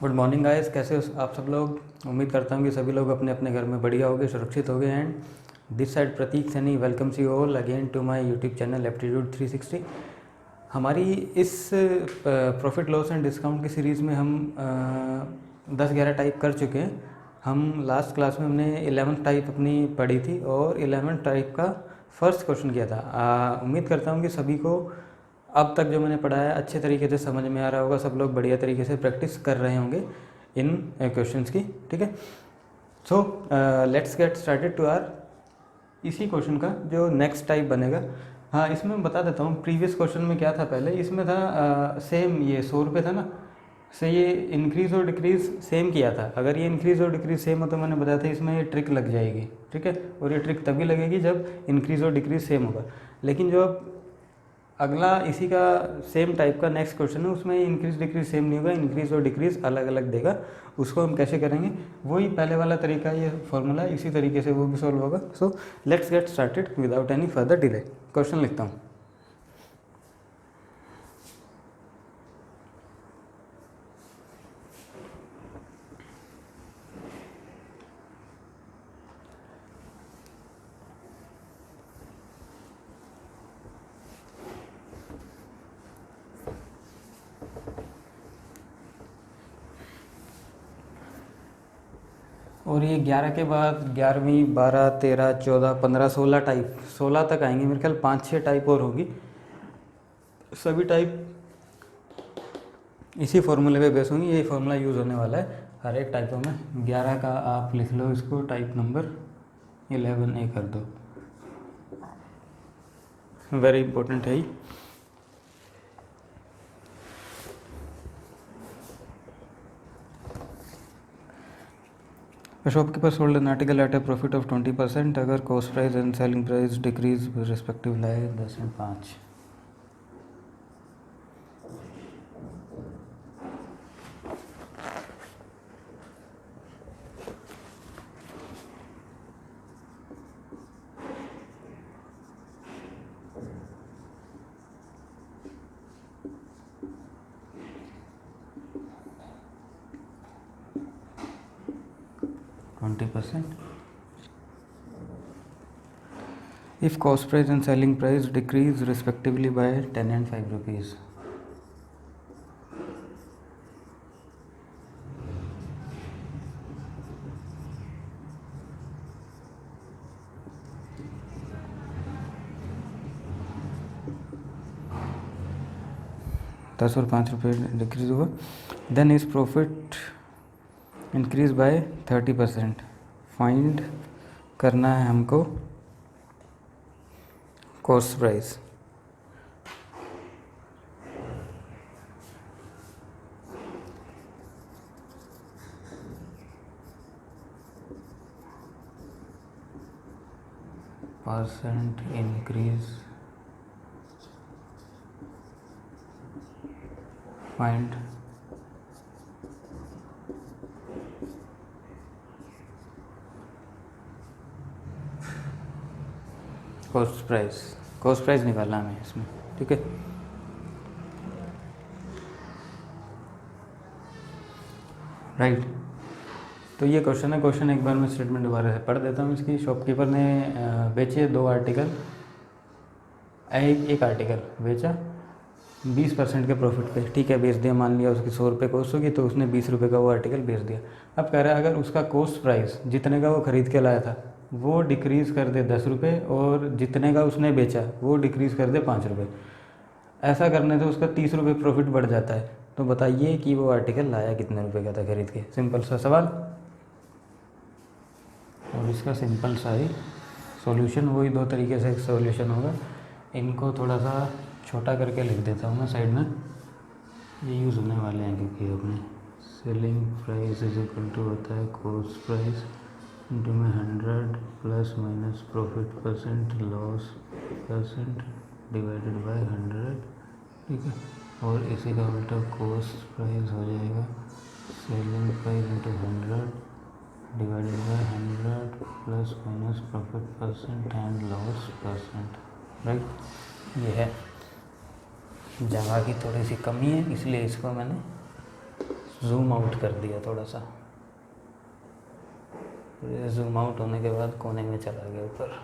Good morning guys, कैसे हो आप सब लोग। उम्मीद करता हूँ कि सभी लोग अपने अपने घर में बढ़िया होंगे, सुरक्षित होंगे। And this side Pratik Saini welcomes you all again to my YouTube channel aptitude 360। हमारी इस प्रॉफिट लॉस एंड डिस्काउंट की सीरीज़ में हम 10-11 टाइप कर चुके हैं। हम लास्ट क्लास में हमने 11th टाइप अपनी पढ़ी थी और 11th टाइप का फर्स्ट क्वेश्चन किया था। उम्मीद करता हूँ कि सभी को अब तक जो मैंने पढ़ाया अच्छे तरीके से समझ में आ रहा होगा। सब लोग बढ़िया तरीके से प्रैक्टिस कर रहे होंगे इन क्वेश्चंस की। ठीक है, so let's get started to our इसी क्वेश्चन का जो नेक्स्ट टाइप बनेगा। हाँ, इसमें मैं बता देता हूँ प्रीवियस क्वेश्चन में क्या था। पहले इसमें था सेम, ये 100 रुपये था ना, से ये इंक्रीज़ और डिक्रीज़ सेम किया था। अगर ये इंक्रीज़ और डिक्रीज़ सेम हो तो मैंने बताया था इसमें ये ट्रिक लग जाएगी। ठीक है, और ये ट्रिक तभी लगेगी जब इंक्रीज़ और डिक्रीज़ सेम होगा। लेकिन जो अब अगला इसी का सेम टाइप का नेक्स्ट क्वेश्चन है, उसमें इंक्रीज डिक्रीज सेम नहीं होगा, इंक्रीज और डिक्रीज अलग अलग देगा। उसको हम कैसे करेंगे, वही पहले वाला तरीका, ये फॉर्मूला इसी तरीके से वो भी सॉल्व होगा। सो let's get started without any further delay. Question लिखता हूँ। और ये 11 के बाद 11वीं 12 13 14 15 16 टाइप, 16 तक आएंगे मेरे ख्याल। 5-6 टाइप और होगी। सभी टाइप इसी फॉर्मूले पे बेस होंगी, यही फार्मूला यूज़ होने वाला है हर एक टाइपों में। 11 का आप लिख लो, इसको टाइप नंबर 11A कर दो, वेरी इंपॉर्टेंट है ही। A shopkeeper sold an article at a profit of 20% अगर cost price and selling price decrease respective लाए 10 and 5। If cost price and selling price decrease respectively by 10 and 5 rupees, दस और 5 रुपये decrease हुआ, then is profit increase by 30%। Find करना है हमको cost price. Percent increase, find cost price. Cost price निकालना हमें इसमें। ठीक है, राइट। तो ये क्वेश्चन है। क्वेश्चन एक बार मैं स्टेटमेंट दोबारा से पढ़ देता हूँ इसकी। शॉपकीपर ने बेचे 2 आर्टिकल, एक आर्टिकल बेचा 20% के प्रॉफिट पे। ठीक है, बेच दिया। मान लिया उसकी 100 रुपये कॉस्ट होगी तो उसने 20 रुपये का वो आर्टिकल बेच दिया। अब कह रहा है अगर उसका कॉस्ट प्राइस जितने का वो ख़रीद के लाया था वो डिक्रीज़ कर दे 10 रुपये, और जितने का उसने बेचा वो डिक्रीज़ कर दे 5 रुपये। ऐसा करने से उसका 30 रुपये प्रॉफिट बढ़ जाता है। तो बताइए कि वो आर्टिकल लाया कितने रुपये का था खरीद के। सिंपल सा सवाल, और इसका सिंपल सा ही सॉल्यूशन, वही 2 तरीके से सॉल्यूशन होगा। इनको थोड़ा सा छोटा करके लिख देता हूँ मैं साइड में, ये यूज़ होने वाले हैं क्योंकि अपने selling price is equal to होता है कॉस्ट प्राइस इंटू में 100 plus minus profit percent loss percent divided by 100। ठीक है, और इसी का उल्टा कॉस्ट प्राइस हो जाएगा selling price into 100 divided by 100 plus minus profit percent and loss percent. Right, ये है। जगह की थोड़ी सी कमी है इसलिए इसको मैंने जूम आउट कर दिया थोड़ा सा, ये जूम आउट होने के बाद कोने में चला गया ऊपर।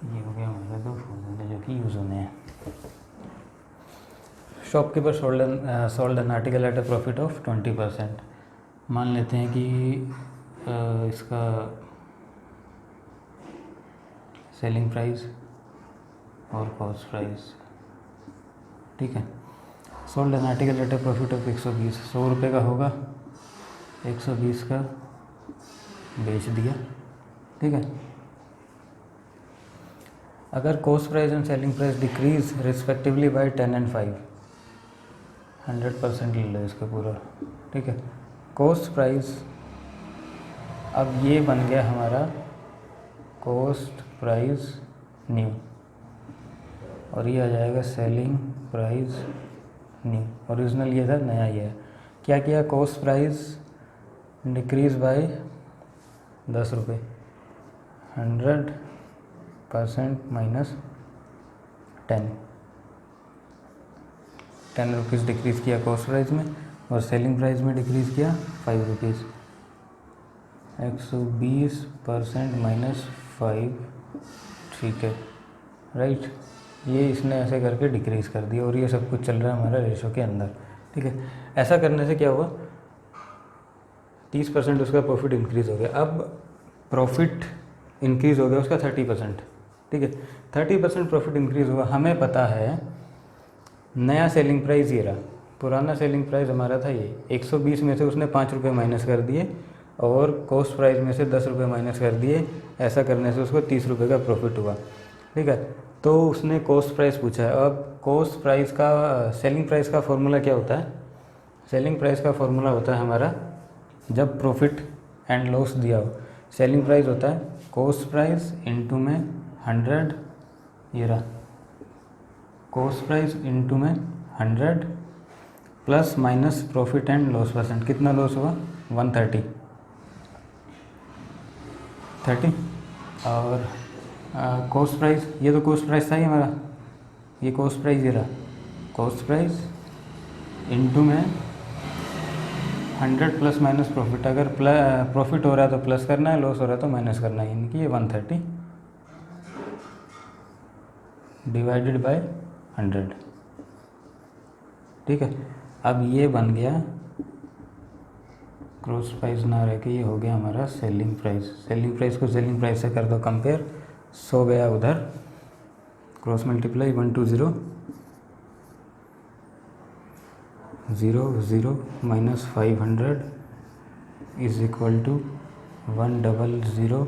ये हो गया हमारे 2 फॉर्मूले जो कि यूज़ होने हैं। Shopkeeper sold an article at a profit of 20%। मान लेते हैं कि इसका सेलिंग प्राइस और कॉस्ट प्राइस, ठीक है। Sold an article at a profit of 120, 100 रुपये का होगा, 120 का बेच दिया, ठीक है। अगर cost price and selling price decrease respectively by 10 and 5, 100% ले लो इसका पूरा, ठीक है। कॉस्ट प्राइस, अब ये बन गया हमारा कॉस्ट प्राइस न्यू, और ये आ जाएगा सेलिंग प्राइस न्यू। ओरिजिनल ये था, नया ये है। क्या किया, कॉस्ट प्राइस डिक्रीज बाय 10 रुपये, 100% माइनस 10 रुपीज़ डिक्रीज़ किया कॉस्ट प्राइस में, और सेलिंग प्राइस में डिक्रीज़ किया 5 रुपीज़। 120% माइनस 5, ठीक है, राइट। ये इसने ऐसे करके डिक्रीज़ कर दिया, और ये सब कुछ चल रहा है हमारा रेशो के अंदर, ठीक है। ऐसा करने से क्या हुआ, 30% उसका प्रॉफिट इंक्रीज़ हो गया। अब प्रॉफिट इंक्रीज़ हो गया उसका 30%, ठीक है। 30% प्रॉफिट इंक्रीज़ हुआ। हमें पता है नया सेलिंग प्राइस ये रहा, पुराना सेलिंग प्राइस हमारा था ये, 120 में से उसने 5 रुपये माइनस कर दिए, और कॉस्ट प्राइस में से 10 रुपये माइनस कर दिए। ऐसा करने से उसको 30 रुपये का प्रॉफिट हुआ, ठीक है। तो उसने कॉस्ट प्राइस पूछा है। अब कॉस्ट प्राइस का, सेलिंग प्राइस का फॉर्मूला क्या होता है, सेलिंग प्राइस का फॉर्मूला होता है हमारा, जब प्रॉफिट एंड लॉस दिया हो, सेलिंग प्राइस होता है कॉस्ट प्राइस इंटू में 100, ये रहा कॉस्ट प्राइस इंटू में 100 plus minus profit and loss percent. कितना लॉस हुआ, 130, और कॉस्ट प्राइस, ये तो कॉस्ट प्राइस था ही हमारा, ये कॉस्ट प्राइस ये रहा, कॉस्ट प्राइस इंटू में 100 प्लस माइनस प्रॉफिट। अगर प्रॉफिट हो रहा है तो प्लस करना है, लॉस हो रहा है तो माइनस करना है, यानी कि ये 130 डिवाइडेड बाय 100, ठीक है। अब ये बन गया कॉस्ट प्राइस ना रह के ये हो गया हमारा सेलिंग प्राइस। सेलिंग प्राइस को सेलिंग प्राइस से कर दो कंपेयर, 100 गया उधर, cross multiply 1 2 0 0 0 minus 500 is equal to 100,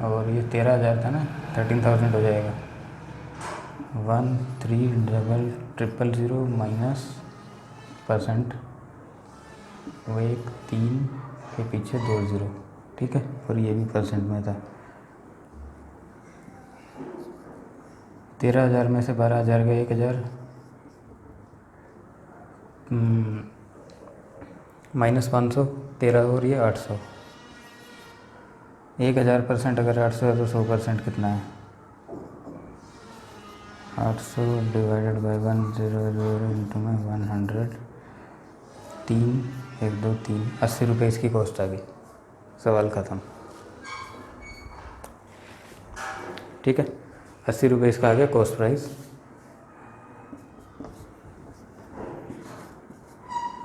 और ये 13,000 था ना, 13,000 हो जाएगा। 13,000 माइनस परसेंट, वो एक 3 के पीछे 2 0, ठीक है, और ये भी परसेंट में था। 13,000 में से 12,000 गए, 1,000 माइनस 500, 13 और ये 800। 1,000% अगर 800 है तो 100% कितना है, 800 डिवाइडेड बाई 100 इंटू में 100, 3 1 2 3, 80 रुपये इसकी कॉस्ट आ गई। सवाल ख़त्म, ठीक है। 80 रुपये इसका आ गया कॉस्ट प्राइस,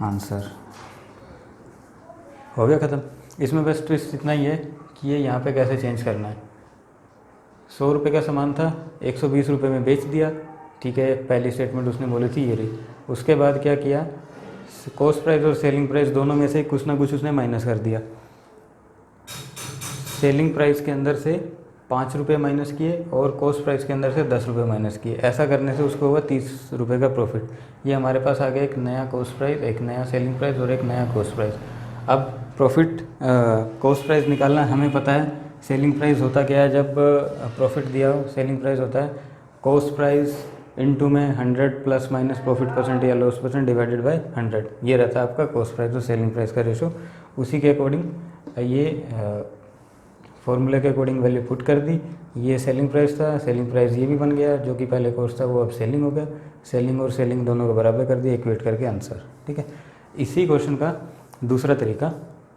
आंसर हो गया ख़त्म। इसमें बस ट्विस्ट इतना ही है कि ये यहाँ पे कैसे चेंज करना है। 100 रुपये का सामान था, 120 रुपये में बेच दिया, ठीक है, पहली स्टेटमेंट उसने बोली थी ये रही। उसके बाद क्या किया, कॉस्ट प्राइस और सेलिंग प्राइस दोनों में से कुछ ना कुछ उसने माइनस कर दिया। सेलिंग प्राइस के अंदर से 5 रुपये माइनस किए और कॉस्ट प्राइस के अंदर से 10 रुपये माइनस किए। ऐसा करने से उसको हुआ 30 रुपये का प्रॉफिट। ये हमारे पास आ गया एक नया कॉस्ट प्राइस, एक नया सेलिंग प्राइस और एक नया कॉस्ट प्राइस। अब प्रॉफिट कॉस्ट प्राइस निकालना हमें पता है। सेलिंग प्राइस होता क्या है, जब प्रॉफिट दिया हो, सेलिंग प्राइस होता है कॉस्ट प्राइस इनटू में 100 प्लस माइनस प्रॉफिट परसेंट या लॉस परसेंट डिवाइडेड बाय 100। ये रहता है आपका कॉस्ट प्राइस और सेलिंग प्राइस का रेशो। उसी के अकॉर्डिंग ये फॉर्मूले के अकॉर्डिंग वैल्यू पुट कर दी ये सेलिंग प्राइस था, सेलिंग प्राइस ये भी बन गया, जो कि पहले कॉस्ट था वो अब सेलिंग हो गया। सेलिंग और सेलिंग दोनों को बराबर कर दिया, इक्वेट करके आंसर। ठीक है, इसी क्वेश्चन का दूसरा तरीका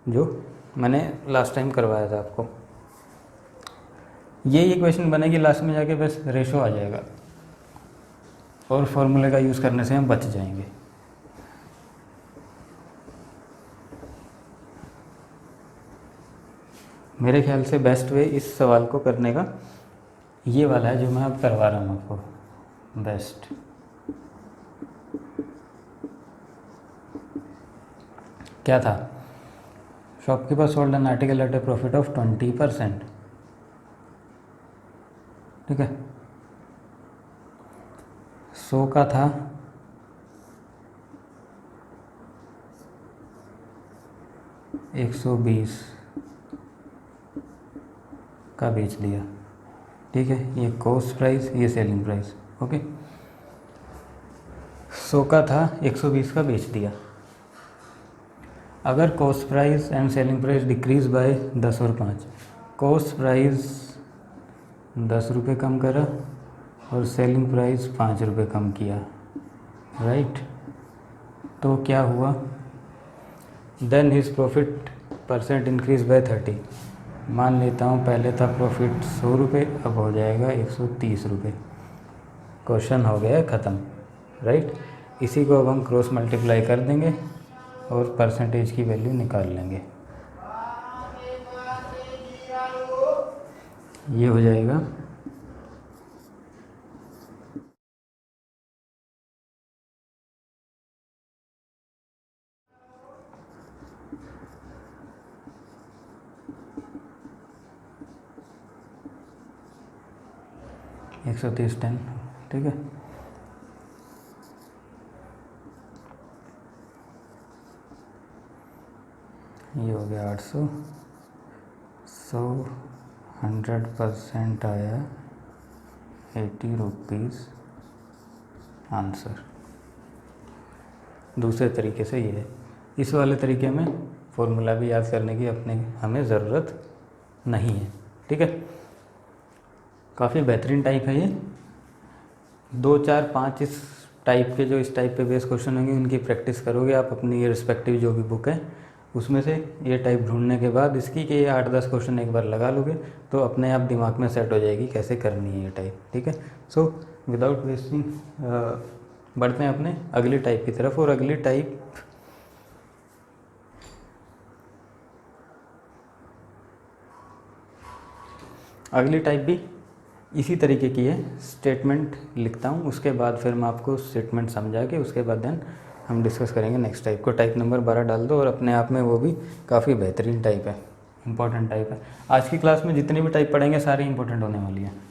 जो मैंने लास्ट टाइम करवाया था आपको, ये इक्वेशन बनेगी लास्ट में जाके, बस रेशो आ जाएगा और फॉर्मूले का यूज़ करने से हम बच जाएंगे। मेरे ख्याल से बेस्ट वे इस सवाल को करने का ये वाला है जो मैं अब करवा रहा हूँ आपको। बेस्ट क्या था, shopkeeper sold an article at a profit of 20%। ठीक है, 100 का था, 120 का बेच दिया। ठीक है, ये कॉस्ट प्राइस, ये सेलिंग प्राइस। ओके, 100 का था, 120 का बेच दिया। अगर cost price and selling price decrease by 10 और 5, कॉस्ट प्राइस 10 रुपये कम करा और सेलिंग प्राइस 5 रुपये कम किया, राइट। तो क्या हुआ, then his profit percent increase by 30। मान लेता हूँ पहले था प्रॉफिट 100 रुपये, अब हो जाएगा 130 रुपये। क्वेश्चन हो गया ख़त्म, राइट। इसी को अब हम क्रॉस मल्टीप्लाई कर देंगे और परसेंटेज की वैल्यू निकाल लेंगे। ये हो जाएगा 130 10। ठीक है, ये हो गया 800। 100 100% आया 80 रुपीज़ आंसर। दूसरे तरीके से ये है। इस वाले तरीके में फॉर्मूला भी याद करने की हमें ज़रूरत नहीं है। ठीक है, काफ़ी बेहतरीन टाइप है ये। 2 4 5 इस टाइप के, जो इस टाइप पे बेस क्वेश्चन होंगे उनकी प्रैक्टिस करोगे आप अपनी रिस्पेक्टिव जो भी बुक है उसमें से। ये टाइप ढूंढने के बाद इसकी के 8-10 क्वेश्चन एक बार लगा लोगे तो अपने आप दिमाग में सेट हो जाएगी कैसे करनी है ये टाइप। ठीक है, सो विदाउट वेस्टिंग बढ़ते हैं अपने अगली टाइप की तरफ। और अगली टाइप भी इसी तरीके की है। स्टेटमेंट लिखता हूँ, उसके बाद फिर मैं आपको स्टेटमेंट समझा के उसके बाद देन हम डिस्कस करेंगे नेक्स्ट टाइप को। टाइप नंबर 12 डाल दो और अपने आप में वो भी काफ़ी बेहतरीन टाइप है, इंपॉर्टेंट टाइप है। आज की क्लास में जितनी भी टाइप पढ़ेंगे सारी इंपॉर्टेंट होने वाली है।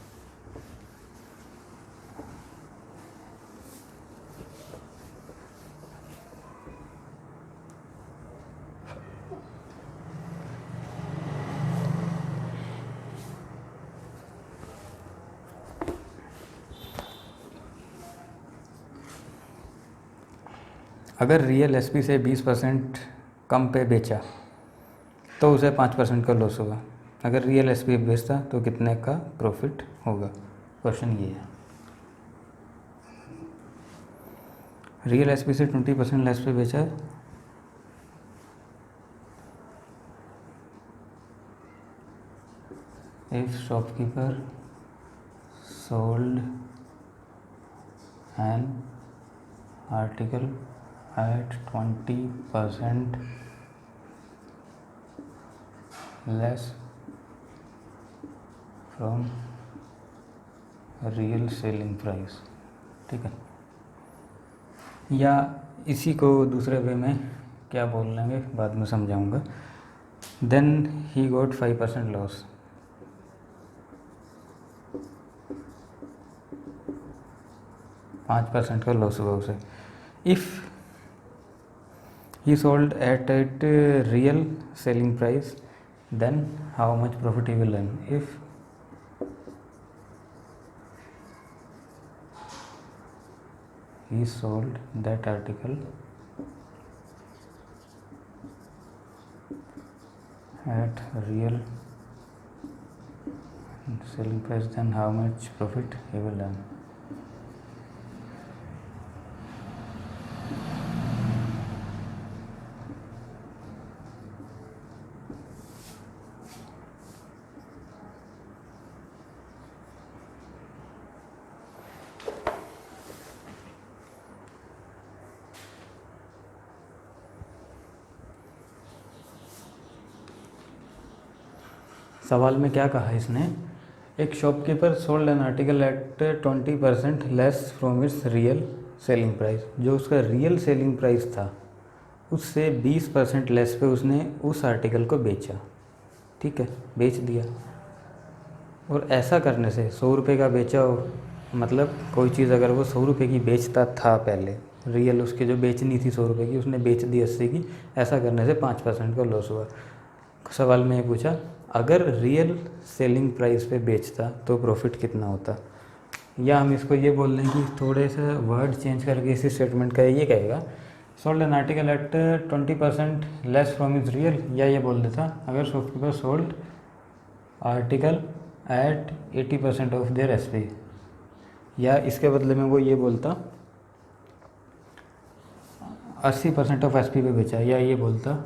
अगर रियल एसपी से 20% कम पे बेचा तो उसे 5% का लॉस होगा। अगर रियल एसपी बेचता तो कितने का प्रॉफिट होगा। क्वेश्चन ये है, रियल एसपी से 20% लेस पे बेचा, if shopkeeper sold an article at 20% less from real selling price। ठीक है, या इसी को दूसरे वे में क्या बोल लेंगे बाद में समझाऊंगा। Then he got 5% loss. 5% का लॉस हुआ उसे। If he sold at real selling price, then how much profit he will earn। if he sold that article at real selling price, then how much profit he will earn. सवाल में क्या कहा इसने, एक shopkeeper sold an article at 20% less from its real selling price. जो उसका real selling price था उससे 20% लेस पे उसने उस आर्टिकल को बेचा। ठीक है, बेच दिया। और ऐसा करने से 100 रुपये का बेचा हो, मतलब कोई चीज़ अगर वो 100 रुपये की बेचता था पहले, रियल उसके जो बेचनी थी 100 रुपये की, उसने बेच दी 80 की, ऐसा करने से 5% का लॉस हुआ। सवाल में ये पूछा अगर रियल सेलिंग प्राइस पे बेचता तो प्रॉफिट कितना होता। या हम इसको ये बोल दें कि थोड़े से वर्ड चेंज करके इसी स्टेटमेंट का ये कहेगा, sold an article at 20% less from is real. या ये बोल देता अगर shopkeeper sold article at 80% off their SP. या इसके बदले में वो ये बोलता 80% ऑफ एसपी पे बेचा। या ये बोलता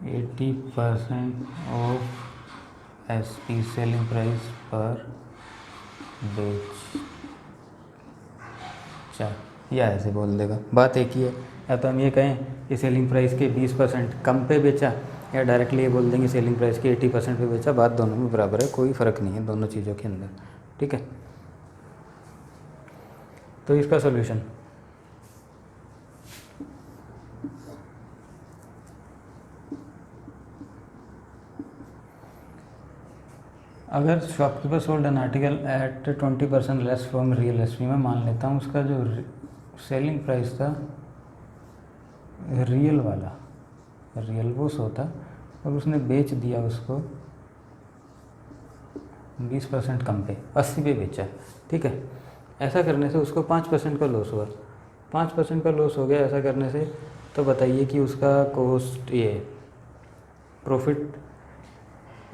80% ऑफ एसपी सेलिंग प्राइस पर बेचा। या ऐसे बोल देगा, बात एक ही है। या तो हम ये कहें कि सेलिंग प्राइस के 20% कम पे बेचा, या डायरेक्टली ये बोल देंगे सेलिंग प्राइस के 80% पे बेचा। बात दोनों में बराबर है, कोई फ़र्क नहीं है दोनों चीज़ों के अंदर। ठीक है, तो इसका सॉल्यूशन, अगर shopkeeper sold an article at 20% less from real SP, में मान लेता हूँ उसका जो सेलिंग प्राइस था रियल वाला, रियल वो 100 था, और उसने बेच दिया उसको 20% कम पे, 80 पे बेचा। ठीक है, ऐसा करने से उसको 5% का लॉस हुआ। 5% का लॉस हो गया ऐसा करने से। तो बताइए कि उसका कॉस्ट, ये प्रॉफिट,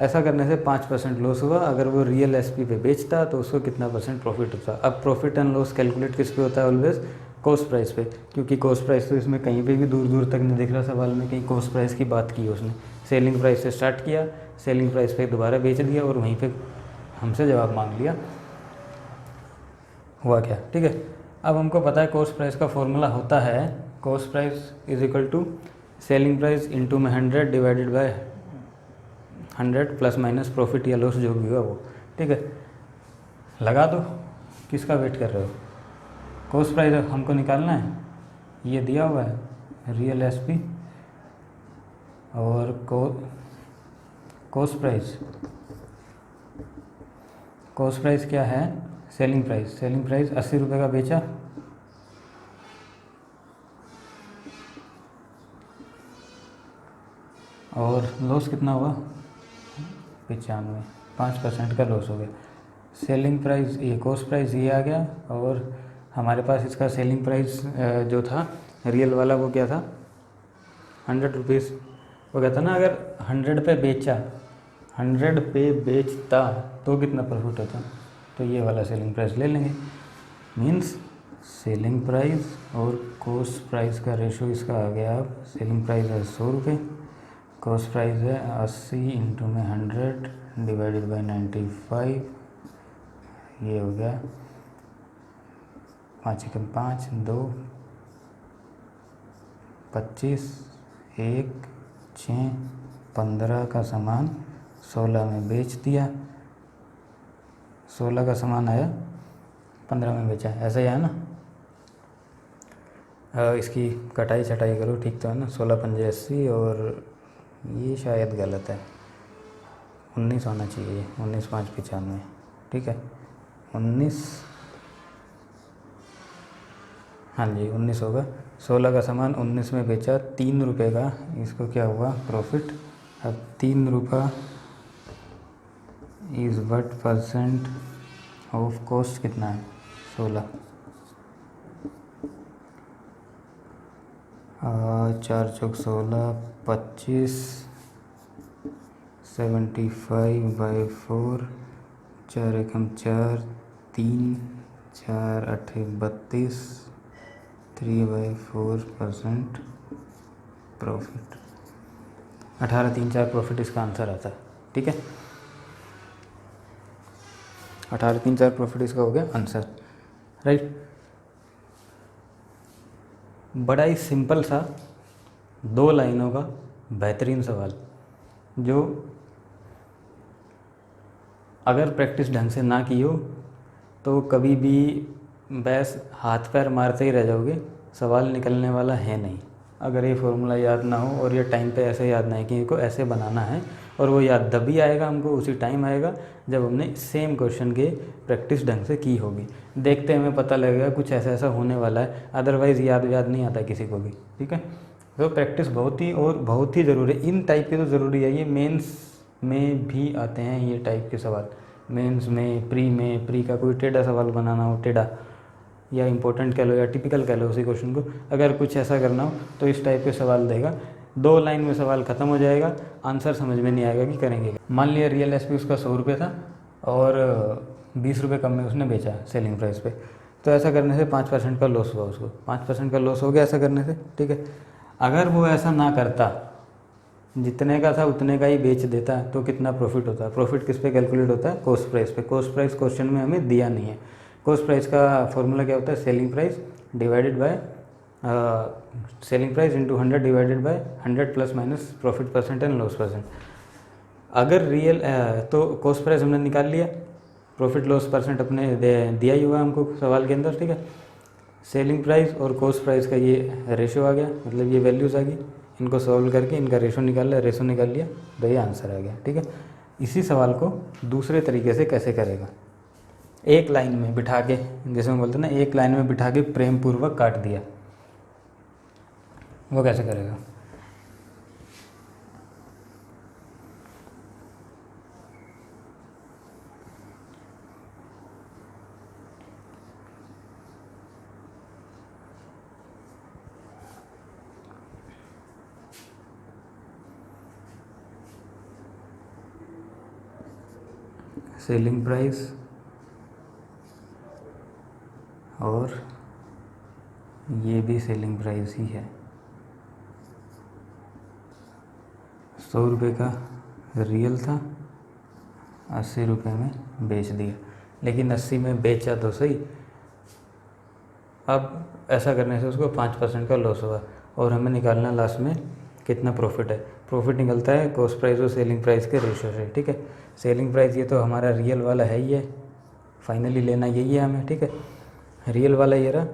ऐसा करने से 5% लॉस हुआ। अगर वो रियल एसपी पे बेचता तो उसको कितना परसेंट प्रॉफिट होता। अब प्रॉफिट एंड लॉस कैलकुलेट किस पे होता है, ऑलवेज कॉस्ट प्राइस पे, क्योंकि कॉस्ट प्राइस तो इसमें कहीं पे भी दूर दूर तक नहीं दिख रहा सवाल में कहीं कॉस्ट प्राइस की बात की है उसने। सेलिंग प्राइस से स्टार्ट किया, सेलिंग प्राइस पे दोबारा बेच दिया और वहीं पे हमसे जवाब मांग लिया। हुआ क्या, ठीक है। अब हमको पता है कॉस्ट प्राइस का फॉर्मूला होता है cost price is equal to selling price into में 100 divided by 100 plus minus profit या लॉस जो भी हुआ वो। ठीक है, लगा दो, किसका वेट कर रहे हो। कॉस्ट प्राइस हमको निकालना है, ये दिया हुआ है रियल एसपी और कॉस्ट प्राइस क्या है, सेलिंग प्राइस 80 रुपये का बेचा, और लॉस कितना हुआ 95, 5% का लॉस हो गया। सेलिंग प्राइस, ये कॉस्ट प्राइस ये आ गया, और हमारे पास इसका सेलिंग प्राइस जो था रियल वाला वो क्या था 100 रुपीज़। वो कहता ना अगर 100 पे बेचा, 100 पे बेचता तो कितना प्रॉफिट होता, तो ये वाला सेलिंग प्राइस ले लेंगे। मीन्स सेलिंग प्राइस और कॉस्ट प्राइस का रेशो इसका आ गया। अब सेलिंग प्राइस है 100 रुपये, कॉस्ट प्राइस है 80 इंटू में 100 डिवाइडेड बाई 95, ये हो गया 5 एकम 5, 2, 25, 1, 6, 15 का सामान 16 में बेच दिया, 16 का सामान आया 15 में बेचा, ऐसा ही है ना। इसकी कटाई छटाई करो ठीक तो है ना, 16 पंजे 80, और ये शायद गलत है, 19 होना चाहिए, 19 5 95। ठीक है, 19, हाँ जी 19 होगा। 16 का सामान 19 में बेचा, 3 रुपये का इसको क्या हुआ प्रॉफिट। अब 3 रुपये is what percent of cost कितना है 16, 4 चौक 16, 25 75/4, 4 एकम 4, 3, 4 8 32, 3/4% प्रॉफिट। 18,34 प्रॉफिट इसका आंसर आता है। ठीक है, 18,34 प्रॉफिट इसका हो गया आंसर, राइट। बड़ा ही सिंपल सा 2 लाइनों का बेहतरीन सवाल, जो अगर प्रैक्टिस ढंग से ना की हो तो कभी भी बस हाथ पैर मारते ही रह जाओगे, सवाल निकलने वाला है नहीं। अगर ये फॉर्मूला याद ना हो और ये टाइम पे ऐसे याद ना है कि इनको ऐसे बनाना है, और वो याद तभी आएगा हमको, उसी टाइम आएगा जब हमने सेम क्वेश्चन के प्रैक्टिस ढंग से की होगी। देखते हमें पता लगेगा कुछ ऐसा ऐसा होने वाला है, अदरवाइज़ याद नहीं आता किसी को भी। ठीक है, तो प्रैक्टिस बहुत ही ज़रूरी है। इन टाइप के तो ज़रूरी है, ये मेंस में भी आते हैं ये टाइप के सवाल। मेंस में, प्री का कोई टेढ़ा सवाल बनाना हो, टेढ़ा या इम्पोर्टेंट कह लो या टिपिकल कह लो उसी क्वेश्चन को, अगर कुछ ऐसा करना हो तो इस टाइप के सवाल देगा। 2 लाइन में सवाल ख़त्म हो जाएगा, आंसर समझ में नहीं आएगा कि करेंगे। मान लिया रियल एसपी उसका 100 रुपये था और 20 रुपये कम में उसने बेचा सेलिंग प्राइस पे, तो ऐसा करने से 5% का लॉस हुआ उसको, 5% का लॉस हो गया ऐसा करने से। ठीक है, अगर वो ऐसा ना करता, जितने का था उतने का ही बेच देता, तो कितना प्रॉफिट होता है? प्रॉफिट किस पे कैलकुलेट होता है? कॉस्ट प्राइस पे। कॉस्ट प्राइस क्वेश्चन में हमें दिया नहीं है। कॉस्ट प्राइस का फॉर्मूला क्या होता है? Selling price divided by selling price into 100 divided by 100 plus minus profit percent and loss percent. अगर रियल तो कॉस्ट प्राइस हमने निकाल लिया, प्रॉफिट लॉस परसेंट अपने दिया ही हुआ हमको सवाल के अंदर। ठीक है, सेलिंग प्राइस और कॉस्ट प्राइस का ये रेशो आ गया, मतलब ये वैल्यूज़ आ गई, इनको सॉल्व करके इनका रेशो निकाल लिया तो ये आंसर आ गया। ठीक है, इसी सवाल को दूसरे तरीके से कैसे करेगा? एक लाइन में बिठा के, जैसे हम बोलते हैं ना, एक लाइन में बिठा के प्रेम पूर्वक काट दिया, वो कैसे करेगा? सेलिंग प्राइस और ये भी सेलिंग प्राइस ही है, 100 रुपये का रियल था, 80 रुपये में बेच दिया, लेकिन 80 में बेचा तो सही। अब ऐसा करने से उसको 5% का लॉस हुआ और हमें निकालना लास्ट में कितना प्रॉफिट है। प्रॉफिट निकलता है कॉस्ट प्राइस और सेलिंग प्राइस के रेशो से। ठीक है, सेलिंग प्राइस ये तो हमारा रियल वाला है ही है, फाइनली लेना यही है हमें। ठीक है, रियल वाला ये रहा,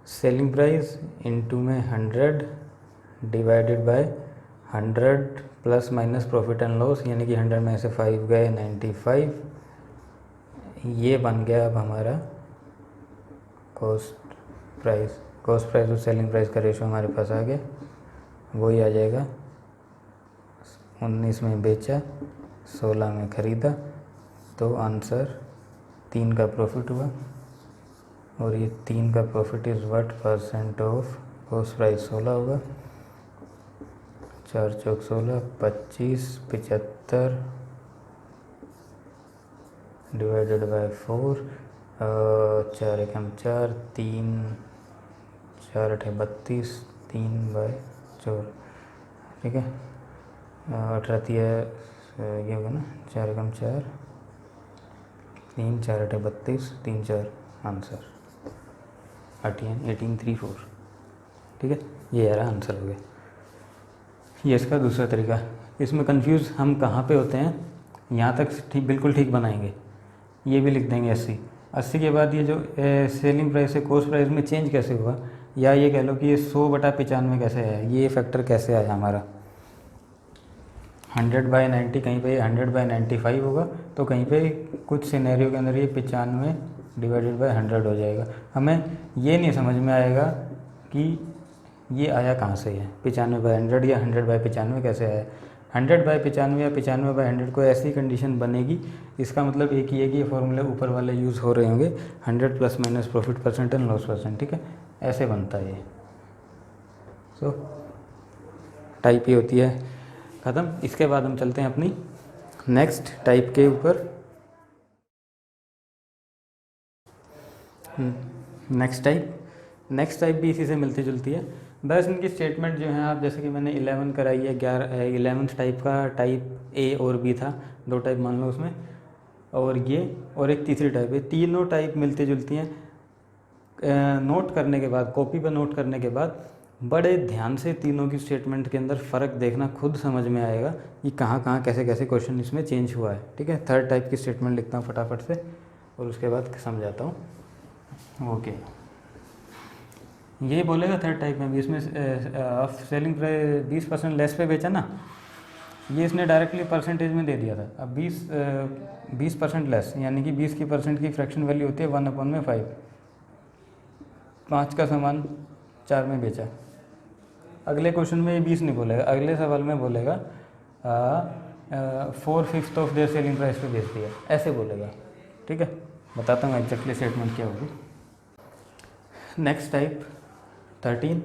सेलिंग प्राइस इनटू में 100 divided by 100 plus minus profit and loss, यानी कि 100 में से 5 गए 95, ये बन गया अब हमारा कॉस्ट प्राइस। कॉस्ट प्राइस और सेलिंग प्राइस का रेशो हमारे पास आ गया, वही आ जाएगा। 19 में बेचा, 16 में ख़रीदा, तो आंसर 3 का प्रॉफिट हुआ। और ये 3 का profit is what % of cost price 16 होगा, 4 चौक 16, 25, 75 डिवाइडेड बाय 4, 4 एकम 4, 3, 4 8 32, 3/4। ठीक है, 18 ये होगा ना, 4 एकम 4, 3, 4 8 32, 3 4 आंसर 1834। ठीक है, ये यार आंसर हो गया। ये इसका दूसरा तरीका। इसमें कंफ्यूज हम कहाँ पे होते हैं, यहाँ तक ठीक बिल्कुल ठीक बनाएंगे, ये भी लिख देंगे 80। 80 के बाद ये जो सेलिंग प्राइस से कॉस्ट प्राइस में चेंज कैसे हुआ, या ये कह लो कि ये 100/95 कैसे है, ये फैक्टर कैसे आया हमारा। 100/90 कहीं पे 100/95 होगा, तो कहीं पे कुछ सिनेरियो के अंदर ये 95 डिवाइडेड बाय 100 हो जाएगा। हमें ये नहीं समझ में आएगा कि ये आया कहाँ से है, 95/100 या 100/95 कैसे आया। 100/95 या 95/100 को ऐसी कंडीशन बनेगी, इसका मतलब एक ही है कि ये फॉर्मूले ऊपर वाले यूज़ हो रहे होंगे, 100 plus minus profit percent and loss percent. ठीक है, ऐसे बनता है ये। सो टाइप ये होती है ख़त्म। इसके बाद हम चलते हैं अपनी नेक्स्ट टाइप के ऊपर नेक्स्ट टाइप भी इसी से मिलती जुलती है। बस इनकी स्टेटमेंट जो है, आप जैसे कि मैंने 11 कराई है, 11th टाइप का टाइप ए और बी था, 2 टाइप मान लो उसमें, और ये और एक तीसरी टाइप है। तीनों टाइप मिलती जुलती हैं। नोट करने के बाद, कॉपी पर नोट करने के बाद बड़े ध्यान से तीनों की स्टेटमेंट के अंदर फ़र्क देखना, खुद समझ में आएगा कि कहाँ कहाँ कैसे कैसे क्वेश्चन इसमें चेंज हुआ है। ठीक है, थर्ड टाइप की स्टेटमेंट लिखता हूँ फटाफट से और उसके बाद समझाता हूँ। ओके, ये बोलेगा थर्ड टाइप में भी, इसमें सेलिंग प्राइस 20% लेस पे बेचा ना, ये इसने डायरेक्टली परसेंटेज में दे दिया था। अब 20% लेस, यानी कि 20 की परसेंट की फ्रैक्शन वैल्यू होती है 1/5। 5 का सामान 4 में बेचा। अगले क्वेश्चन में ये 20 नहीं बोलेगा, अगले सवाल में बोलेगा 4/5 ऑफ देयर सेलिंग प्राइस पे बेच दिया, ऐसे बोलेगा। ठीक है, बताता हूँ एग्जैक्टली स्टेटमेंट क्या होगी। नेक्स्ट टाइप 13,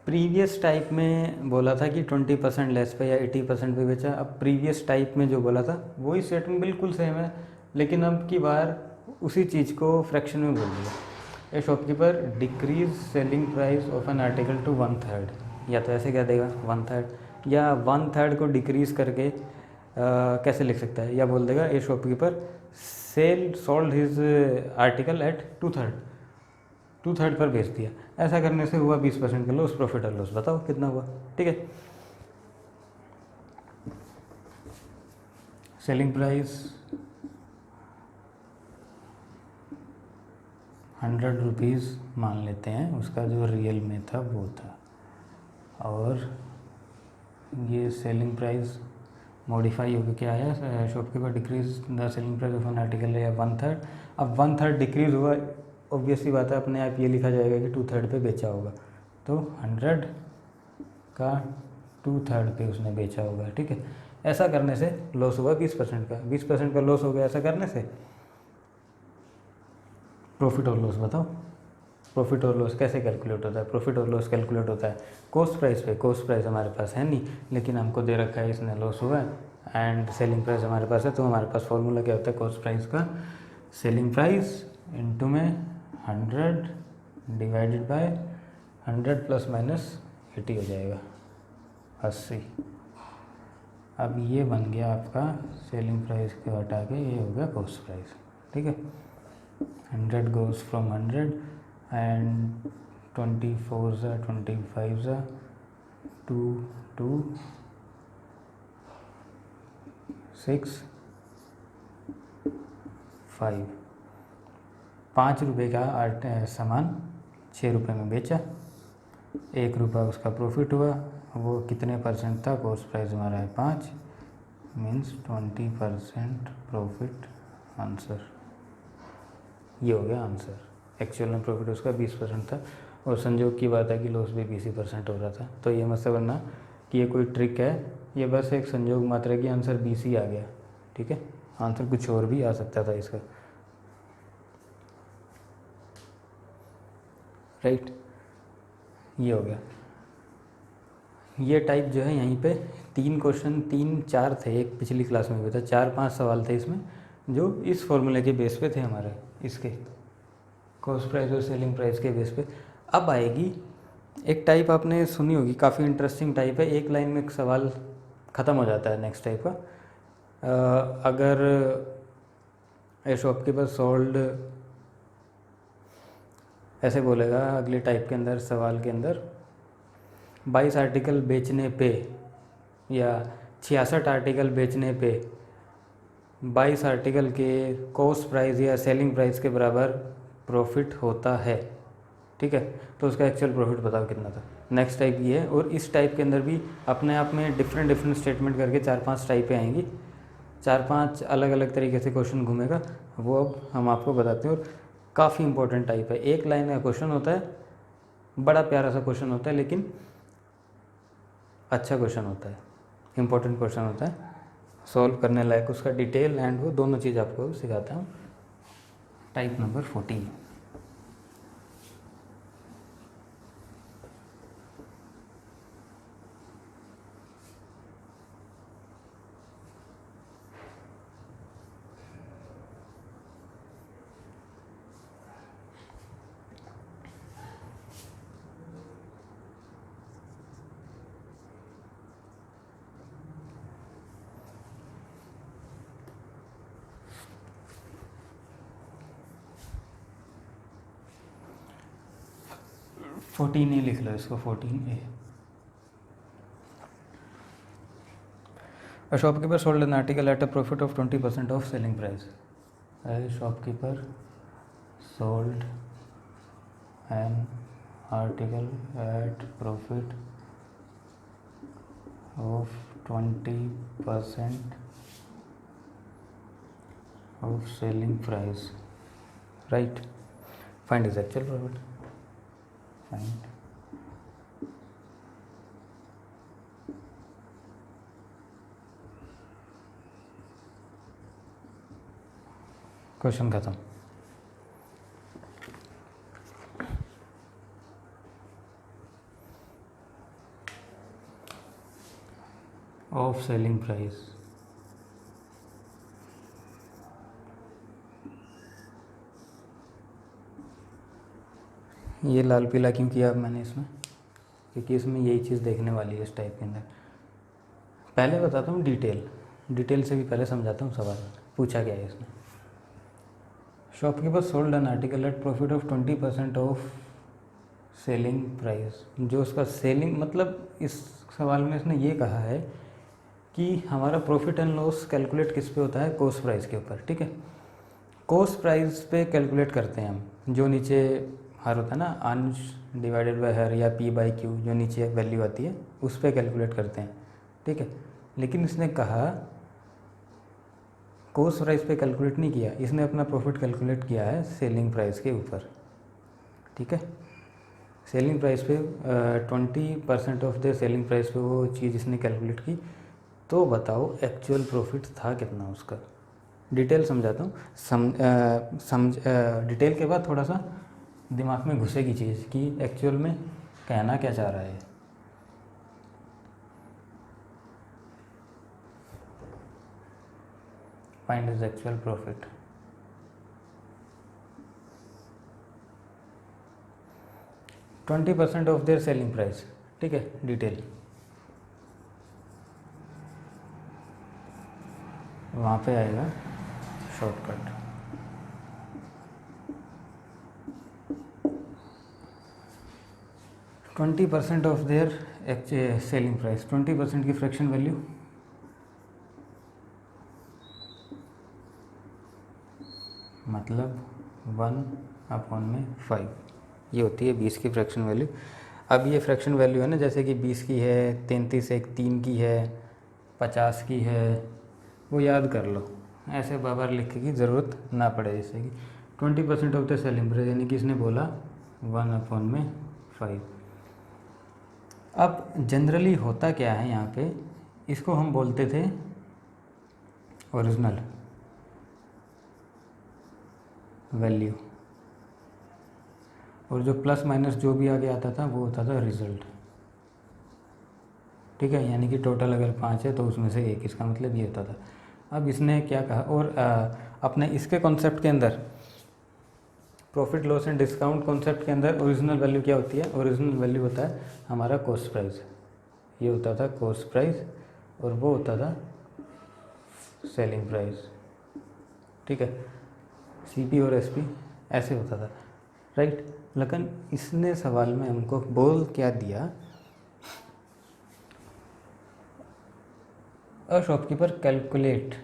प्रीवियस टाइप में बोला था कि 20% लेस पे या 80% पे बेचा। अब प्रीवियस टाइप में जो बोला था वही स्टेटमेंट बिल्कुल सेम है, लेकिन अब की बार उसी चीज़ को फ्रैक्शन में बोल दिया। ए shopkeeper decrease selling price of an article to 1/3, या तो ऐसे क्या देगा 1/3, या 1/3 को डिक्रीज करके कैसे लिख सकता है, या बोल देगा a shopkeeper sold his article at 2/3 पर बेच दिया। ऐसा करने से हुआ 20% का लॉस, प्रॉफिट और लॉस बताओ कितना हुआ। ठीक है, सेलिंग प्राइस 100 रुपीज़ मान लेते हैं, उसका जो रियल में था वो था, और ये सेलिंग प्राइस मॉडिफाई होकर क्या आया, shopkeeper decrease the selling price of an article या 1/3। अब 1/3 डिक्रीज हुआ, ऑब्वियसली बात है अपने आप ये लिखा जाएगा कि 2/3 पे बेचा होगा, तो 100 का 2/3 पे उसने बेचा होगा। ठीक है, ऐसा करने से लॉस हुआ 20% का, 20% का लॉस हो गया ऐसा करने से। प्रॉफिट और लॉस बताओ, प्रॉफिट और लॉस कैसे कैलकुलेट होता है? प्रॉफिट और लॉस कैलकुलेट होता है कॉस्ट प्राइस पे। कॉस्ट प्राइस हमारे पास है नहीं, लेकिन हमको दे रखा है इसने लॉस हुआ है, एंड सेलिंग प्राइस हमारे पास है, तो हमारे पास फॉर्मूला क्या होता है कॉस्ट प्राइस का, सेलिंग प्राइस इनटू में 100 डिवाइडेड बाय 100 प्लस माइनस 80 हो जाएगा 80। अब ये बन गया आपका सेलिंग प्राइस को हटा के ये हो गया कॉस्ट प्राइस। ठीक है, 100 goes from 100 and 24 25 2 2 6 5 5 रुपये का सामान 6 रुपये में बेचा, 1 रुपया उसका प्रॉफिट हुआ। वो कितने परसेंट था? कॉस्ट प्राइस हमारा है 5, मीन्स 20% प्रॉफिट आंसर। ये हो गया आंसर। एक्चुअल में प्रॉफिट उसका 20% था, और संजोग की बात है कि लॉस भी 20% हो रहा था। तो ये मत समझना कि ये कोई ट्रिक है, ये बस एक संजोग मात्र है कि आंसर 20 ही आ गया। ठीक है, आंसर कुछ और भी आ सकता था इसका। राइट, ये हो गया। ये टाइप जो है यहीं पे 3 क्वेश्चन 3-4 थे, एक पिछली क्लास में भी था, 4-5 सवाल थे इसमें जो इस फॉर्मूले के बेस पे थे हमारे, इसके कॉस्ट प्राइस और सेलिंग प्राइस के बेस पे। अब आएगी एक टाइप आपने सुनी होगी, काफ़ी इंटरेस्टिंग टाइप है, एक लाइन में एक सवाल ख़त्म हो जाता है नेक्स्ट टाइप का। अगर ए शॉपकीपर सोल्ड, ऐसे बोलेगा अगले टाइप के अंदर, सवाल के अंदर 22 आर्टिकल बेचने पे या 66 आर्टिकल बेचने पे 22 आर्टिकल के कॉस्ट प्राइस या सेलिंग प्राइस के बराबर प्रॉफिट होता है। ठीक है, तो उसका एक्चुअल प्रॉफिट बताओ कितना था। नेक्स्ट टाइप ये है, और इस टाइप के अंदर भी अपने आप में डिफरेंट स्टेटमेंट करके 4-5 टाइपें आएंगी, 4-5 अलग अलग तरीके से क्वेश्चन घूमेगा, वो अब हम आपको बताते हैं। और काफ़ी इंपॉर्टेंट टाइप है, एक लाइन का क्वेश्चन होता है, बड़ा प्यारा सा क्वेश्चन होता है, लेकिन अच्छा क्वेश्चन होता है, इंपॉर्टेंट क्वेश्चन होता है, सॉल्व करने लायक, उसका डिटेल एंड वो दोनों चीज़ आपको सिखाता हूँ। टाइप नंबर 14, 14A लिख लो इसको, 14A। A shopkeeper sold an article at a profit of 20% of selling price. A shopkeeper sold an article at profit of 20% of selling price. Right. Find his actual profit. Find question खत्म। Of selling price, ये लाल पीला क्यों किया अब मैंने इसमें, क्योंकि इसमें यही चीज़ देखने वाली है इस टाइप के अंदर। पहले बताता हूँ डिटेल से भी पहले समझाता हूँ सवाल पूछा गया है इसमें। Shopkeeper sold an article at profit of 20% of selling price. जो उसका सेलिंग मतलब इस सवाल में इसने ये कहा है कि हमारा प्रॉफिट एंड लॉस कैलकुलेट किस पे होता है, कॉस्ट प्राइस के ऊपर। ठीक है, कॉस्ट प्राइस पे कैलकुलेट करते हैं हम। जो नीचे हर होता है ना, अंश डिवाइडेड बाय हर या पी बाई क्यू, जो नीचे वैल्यू आती है उस पर कैलकुलेट करते हैं। ठीक है, लेकिन इसने कहा कॉस्ट प्राइस पे कैलकुलेट नहीं किया, इसने अपना प्रॉफिट कैलकुलेट किया है सेलिंग प्राइस के ऊपर। ठीक है, सेलिंग प्राइस पे 20% ऑफ द सेलिंग प्राइस पे वो चीज़ इसने कैलकुलेट की। तो बताओ एक्चुअल प्रॉफिट था कितना उसका। डिटेल समझाता हूँ। डिटेल के बाद थोड़ा सा दिमाग में घुसेगी चीज़ कि एक्चुअल में कहना क्या चाह रहा है। Find his actual profit. %20 of their selling price. ठीक है, डिटेल वहाँ पे आएगा shortcut. %20 of their selling price, 20% की फ्रैक्शन वैल्यू मतलब 1/5, ये होती है 20 की फ्रैक्शन वैल्यू। अब ये फ्रैक्शन वैल्यू है ना, जैसे कि 20 की है, 33 एक 3 की है, 50 की है, वो याद कर लो, ऐसे बार बार लिखने की ज़रूरत ना पड़े। जैसे कि 20% ऑफ द सेलिंग प्राइस, यानी कि इसने बोला 1/5। अब जनरली होता क्या है यहाँ पे, इसको हम बोलते थे ओरिजिनल वैल्यू, और जो प्लस माइनस जो भी आगे आता था वो होता था रिजल्ट। ठीक है, यानी कि टोटल अगर 5 है तो उसमें से 1, इसका मतलब ये होता था। अब इसने क्या कहा, और अपने इसके कॉन्सेप्ट के अंदर, profit loss and discount concept के अंदर ओरिजिनल वैल्यू क्या होती है, ओरिजिनल वैल्यू होता है हमारा कॉस्ट प्राइस। ये होता था कॉस्ट प्राइस और वो होता था सेलिंग प्राइस। ठीक है, सीपी और एसपी ऐसे होता था, राइट। लेकिन इसने सवाल में हमको बोल क्या दिया, a shopkeeper calculate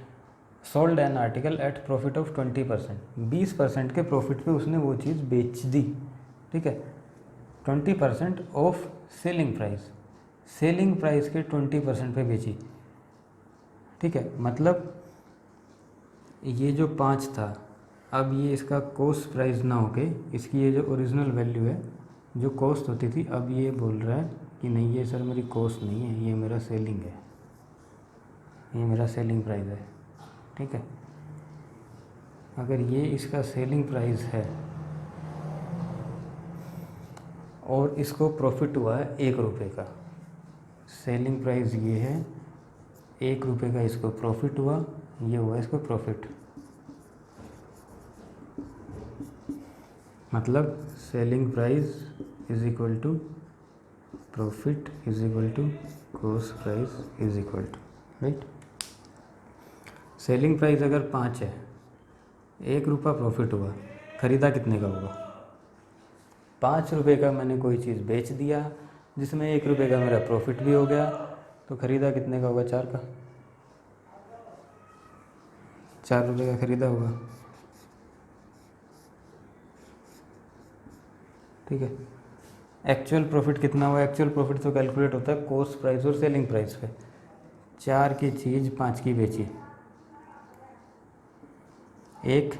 sold an article at profit of 20%, 20% के प्रॉफिट पे उसने वो चीज़ बेच दी। ठीक है, 20% of selling price, selling price के 20% पे बेची। ठीक है, मतलब ये जो 5 था, अब ये इसका कॉस्ट प्राइस ना होके इसकी ये जो ओरिजिनल वैल्यू है जो कॉस्ट होती थी, अब ये बोल रहा है कि नहीं ये सर मेरी कॉस्ट नहीं है, ये मेरा सेलिंग है, ये मेरा सेलिंग प्राइस है। ठीक है, अगर ये इसका सेलिंग प्राइस है और इसको प्रॉफिट हुआ है 1 रुपये का, सेलिंग प्राइस ये है 1 रुपये का, इसको प्रॉफिट हुआ, ये हुआ इसको प्रॉफिट। मतलब selling price is equal to profit is equal to cost price is equal to, right. Selling price अगर 5 है, 1 रुपया प्रॉफिट हुआ, ख़रीदा कितने का होगा, ₹5 का मैंने कोई चीज़ बेच दिया जिसमें ₹1 का मेरा प्रॉफिट भी हो गया, तो ख़रीदा कितने का होगा? 4 का। ₹4 का ख़रीदा होगा, ठीक है। एक्चुअल प्रॉफिट कितना हुआ? एक्चुअल प्रॉफिट तो कैलकुलेट होता है कॉस्ट प्राइस और सेलिंग प्राइस पे। 4 की चीज़ 5 की बेची, 1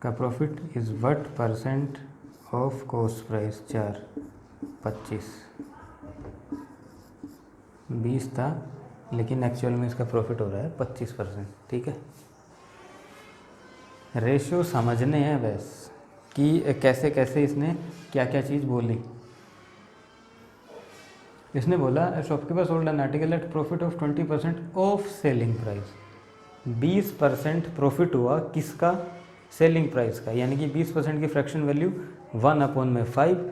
का profit is what percent of cost price? 4, 25, 20 था, लेकिन एक्चुअल में इसका प्रॉफिट हो रहा है 25%, ठीक है। रेशियो समझने हैं बस कि कैसे कैसे इसने क्या क्या चीज़ बोली। इसने बोला shopkeeper sold an article at profit of 20% of selling price. 20% profit हुआ किसका? सेलिंग प्राइस का, यानी कि 20% की फ्रैक्शन वैल्यू 1/5।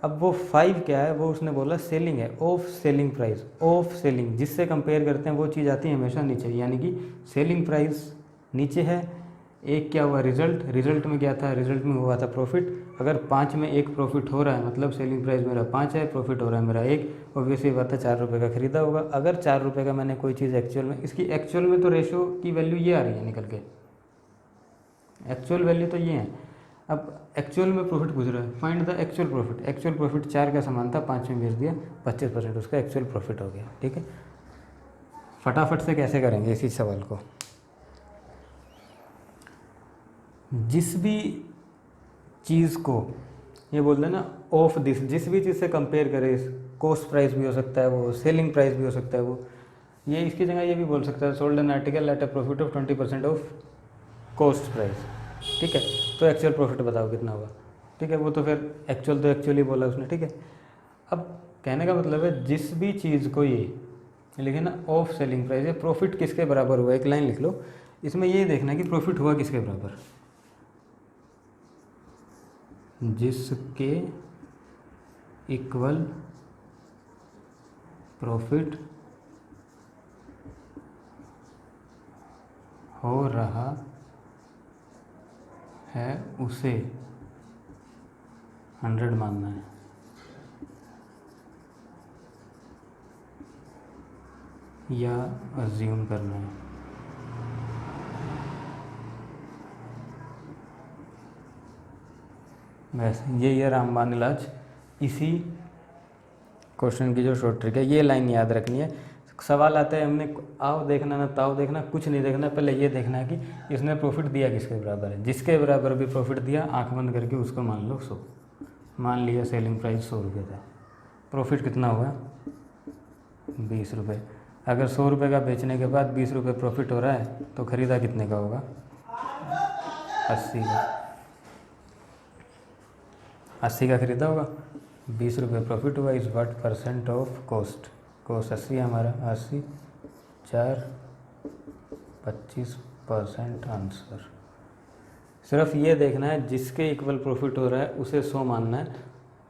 अब वो 5 क्या है? वो उसने बोला सेलिंग है, of selling price. Of selling जिससे कंपेयर करते हैं वो चीज़ आती है हमेशा नीचे, यानी कि सेलिंग प्राइस नीचे है। एक क्या हुआ? रिजल्ट। रिजल्ट में क्या था? रिजल्ट में हुआ था प्रॉफिट। अगर 5 में 1 प्रॉफिट हो रहा है मतलब सेलिंग प्राइस मेरा 5 है, प्रॉफिट हो रहा है मेरा 1, ऑब्वियसली बात है ₹4 का ख़रीदा होगा। अगर ₹4 का मैंने कोई चीज़ एक्चुअल में, इसकी एक्चुअल में तो रेशो की वैल्यू ये आ रही है निकल के, एक्चुअल वैल्यू तो ये है। अब एक्चुअल में प्रॉफिट पूछ रहा है, find the actual profit. Actual profit 4 का सामान था, 5 में बेच दिया, 25% उसका एक्चुअल प्रॉफिट हो गया, ठीक है। फटाफट से कैसे करेंगे इसी सवाल को? जिस भी चीज़ को ये बोलते हैं ना ऑफ दिस, जिस भी चीज़ से कंपेयर करें, कॉस्ट प्राइस भी हो सकता है वो, सेलिंग प्राइस भी हो सकता है वो, ये इसकी जगह ये भी बोल सकता है sold an article at a profit of 20% of cost price, ठीक है। तो एक्चुअल प्रॉफिट बताओ कितना होगा, ठीक है। वो तो फिर एक्चुअल तो एक्चुअली बोला उसने, ठीक है। अब कहने का मतलब है जिस भी चीज़ को ये लिखे ना ऑफ सेलिंग प्राइस है, प्रॉफिट किसके बराबर हुआ? एक लाइन लिख लो, इसमें ये देखना है कि प्रॉफिट हुआ किसके बराबर? जिसके इक्वल प्रॉफिट हो रहा है उसे 100 मानना है। या अज्यूम करना है। वैसे ये रामबान इलाज इसी क्वेश्चन की जो शॉर्ट ट्रिक है, ये लाइन याद रखनी है। सवाल आता है हमने आओ देखना ना ताओ देखना, कुछ नहीं देखना, पहले ये देखना है कि इसने प्रॉफिट दिया किसके बराबर है। जिसके बराबर भी प्रॉफिट दिया आंख बंद करके उसको मान लो 100। मान लिया सेलिंग प्राइस ₹100 था, प्रॉफिट कितना हुआ? ₹20। अगर ₹100 का बेचने के बाद ₹20 प्रॉफिट हो रहा है तो ख़रीदा कितने का होगा? 80 का। 80 का ख़रीदा होगा, ₹20 प्रॉफिट हुआ, इस what percent of cost? Cost 80 है हमारा, 80 4 25% आंसर। सिर्फ ये देखना है जिसके इक्वल प्रॉफिट हो रहा है उसे 100 मानना है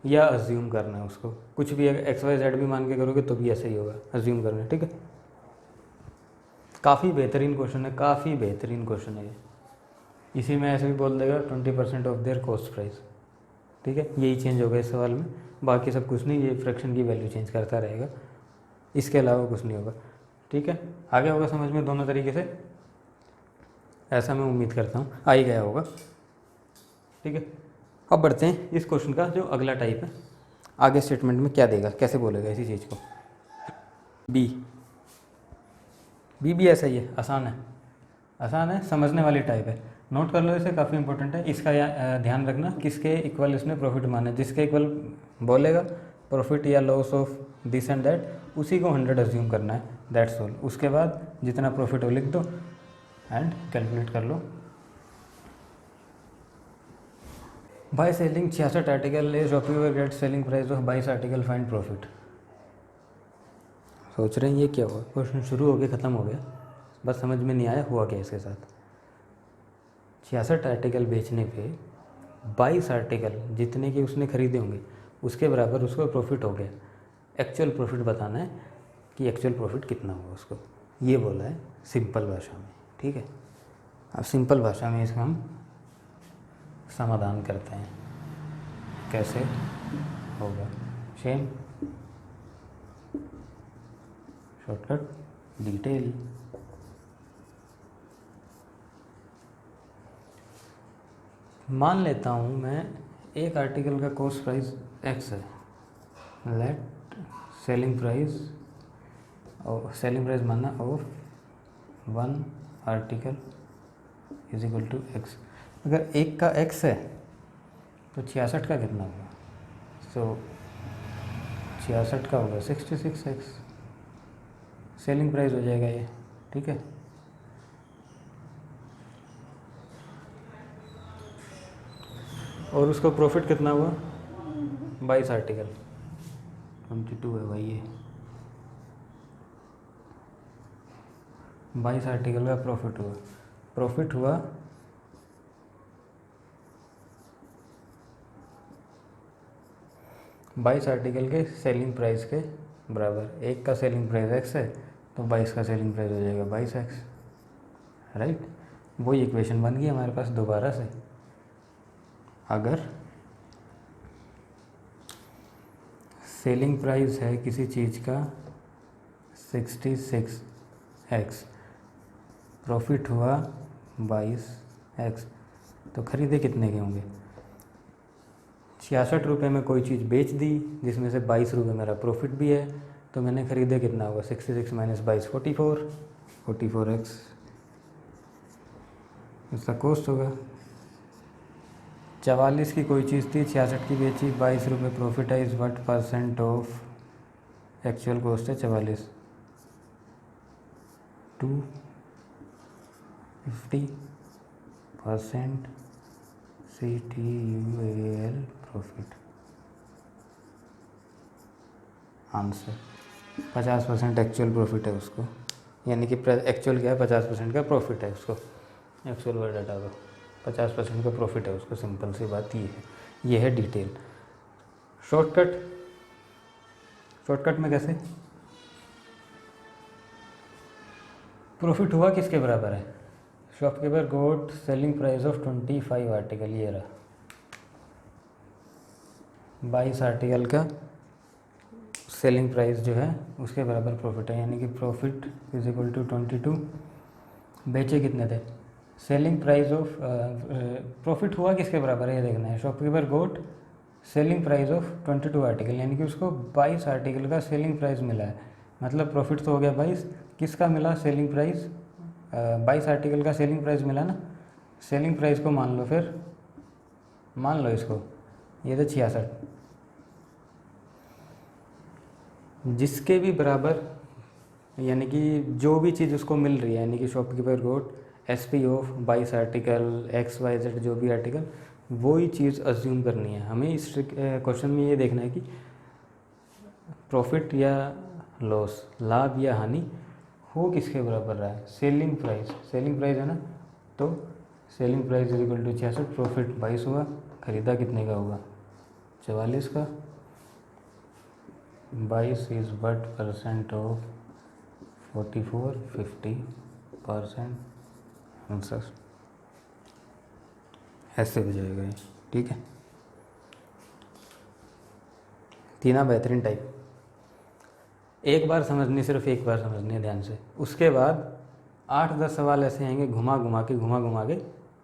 या अज्यूम करना है उसको। कुछ भी अगर XYZ भी मान के करोगे तो भी ऐसे ही होगा, अज्यूम करना है, ठीक है। काफ़ी बेहतरीन क्वेश्चन है, काफ़ी बेहतरीन क्वेश्चन है ये। इसी में ऐसे भी बोल देगा 20% ऑफ देयर कॉस्ट प्राइस, ठीक है। यही चेंज होगा इस सवाल में, बाकी सब कुछ नहीं, ये फ्रैक्शन की वैल्यू चेंज करता रहेगा, इसके अलावा कुछ नहीं होगा, ठीक है। आगे होगा समझ में दोनों तरीके से, ऐसा मैं उम्मीद करता हूँ आ ही गया होगा, ठीक है। अब बढ़ते हैं इस क्वेश्चन का जो अगला टाइप है, आगे स्टेटमेंट में क्या देगा, कैसे बोलेगा इसी चीज़ को। बी भी ऐसा ही है, आसान है, आसान है, समझने वाली टाइप है। नोट कर लो इसे, काफ़ी इंपॉर्टेंट है। इसका ध्यान रखना किसके इक्वल इसने प्रॉफिट माना है। जिसके इक्वल बोलेगा प्रॉफिट या loss of this and that, उसी को 100 अज्यूम करना है, दैट्स ऑल। उसके बाद जितना प्रॉफिट हो लिख दो एंड कैलकुलेट कर लो। By selling 66 article a shopkeeper get selling price of 22 article, find profit. सोच रहे हैं ये क्या हुआ? क्वेश्चन शुरू हो गया ख़त्म हो गया, बस समझ में नहीं आया हुआ क्या इसके साथ। 66 आर्टिकल बेचने पे 22 आर्टिकल जितने के उसने ख़रीदे होंगे उसके बराबर उसको प्रॉफिट हो गया। एक्चुअल प्रॉफिट बताना है कि एक्चुअल प्रॉफिट कितना होगा उसको, ये बोला है सिंपल भाषा में, ठीक है। अब सिंपल भाषा में इसका हम समाधान करते हैं। कैसे होगा। Same shortcut detail. मान लेता हूँ मैं एक आर्टिकल का कॉस्ट प्राइस एक्स है, लेट सेलिंग प्राइस और सेलिंग प्राइस मानना of one article is equal to X. अगर एक का एक्स है तो 66 का कितना होगा? सो 66 का होगा 66x, सेलिंग प्राइस हो जाएगा ये, ठीक है। और उसका प्रॉफिट कितना हुआ? 22 आर्टिकल, 22 है भाई ये, 22 आर्टिकल का प्रॉफिट हुआ 22 आर्टिकल के सेलिंग प्राइस के बराबर। एक का सेलिंग प्राइस एक्स है तो 22 का सेलिंग प्राइस हो जाएगा 22x, राइट। वही इक्वेशन बन गई हमारे पास दोबारा से। अगर सेलिंग प्राइस है किसी चीज़ का 66x, प्रॉफिट हुआ 22x, तो खरीदे कितने के होंगे? 66 रुपये में कोई चीज़ बेच दी जिसमें से 22 रुपये मेरा प्रॉफिट भी है, तो मैंने ख़रीदे कितना होगा? 66 माइनस 22 44x इसका कॉस्ट होगा। 44 की कोई चीज़ थी, 66 की बेची, 22 रुपये प्रॉफिट है, इस वट % ऑफ एक्चुअल कॉस्ट है 44, 250% CTUAL profit. Answer 50% actual profit है उसको, यानी कि एक्चुअल क्या है? 50% का प्रॉफिट है उसको, एक्चुअल वर्ड हटा दो, 50% का प्रॉफिट है उसको। सिंपल सी बात ये है डिटेल। शॉर्टकट में कैसे? प्रॉफिट हुआ किसके बराबर है? Shopkeeper got selling price of 25 article, ये रहा 22 आर्टिकल का सेलिंग प्राइस जो है उसके बराबर प्रॉफिट है, यानी कि प्रॉफिट इज इक्वल टू 22। बेचे कितने थे? सेलिंग प्राइस ऑफ प्रॉफिट हुआ किसके बराबर है ये देखना है। Shopkeeper got selling price of 22 article, यानी कि उसको 22 आर्टिकल का सेलिंग प्राइस मिला है, मतलब प्रॉफिट तो हो गया 22, किसका मिला सेलिंग प्राइस? 22 आर्टिकल का सेलिंग प्राइस मिला ना। सेलिंग प्राइस को मान लो, फिर मान लो इसको, ये तो 66, जिसके भी बराबर, यानी कि जो भी चीज़ उसको मिल रही है, यानी कि shopkeeper got SP of 22 article XYZ जो भी आर्टिकल, वो ही चीज़ अज्यूम करनी है हमें। इस क्वेश्चन में ये देखना है कि प्रॉफिट या लॉस, लाभ या हानि हो किसके बराबर रहा है? सेलिंग प्राइस है ना, तो selling price is equal to 66, profit 22 हुआ, खरीदा कितने का होगा? 44 का। 22 इज वट % ऑफ 44, 50% आंसर। ऐसे हो जाएगा ये, ठीक है। तीना बेहतरीन टाइप, एक बार समझनी, सिर्फ एक बार समझनी है ध्यान से, उसके बाद 8-10 सवाल ऐसे आएंगे घुमा घुमा के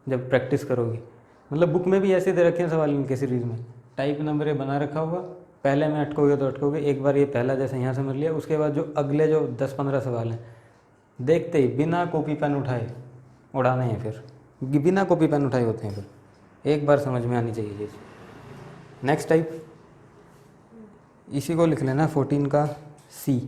जब प्रैक्टिस करोगे। मतलब बुक में भी ऐसे दे रखे हैं सवाल इनके सीरीज़ में, टाइप नंबर ये बना रखा होगा, पहले में अटकोगे तो अटकोगे। एक बार ये पहला जैसे यहाँ समझ लिया, उसके बाद जो अगले जो 10-15 सवाल हैं देखते ही बिना कॉपी पेन उठाए उड़ाने हैं, फिर बिना कॉपी पेन उठाए होते हैं, फिर एक बार समझ में आनी चाहिए चीज़। नेक्स्ट टाइप, इसी को लिख लेना 14 का C।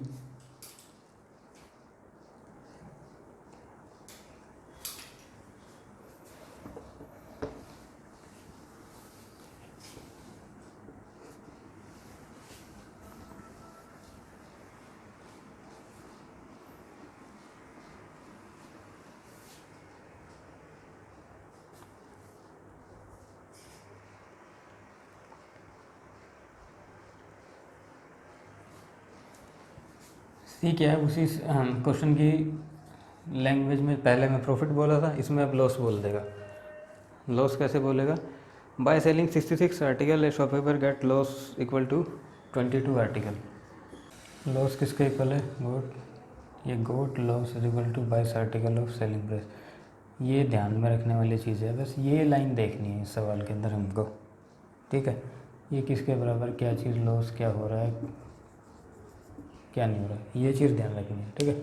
सी क्या है? उसी क्वेश्चन की लैंग्वेज में पहले मैं प्रॉफिट बोला था, इसमें अब लॉस बोल देगा। लॉस कैसे बोलेगा? By selling 66 article a shopkeeper get loss equal to 22 article. Loss किसके इक्वल है? गोट, ये got loss is equal to 22 article of selling price. ये ध्यान में रखने वाली चीज़ है, बस ये लाइन देखनी है इस सवाल के अंदर हमको, ठीक है। ये किसके बराबर, क्या चीज़ लॉस, क्या हो रहा है क्या नहीं हो रहा है, ये चीज़ ध्यान रखनी है, ठीक है।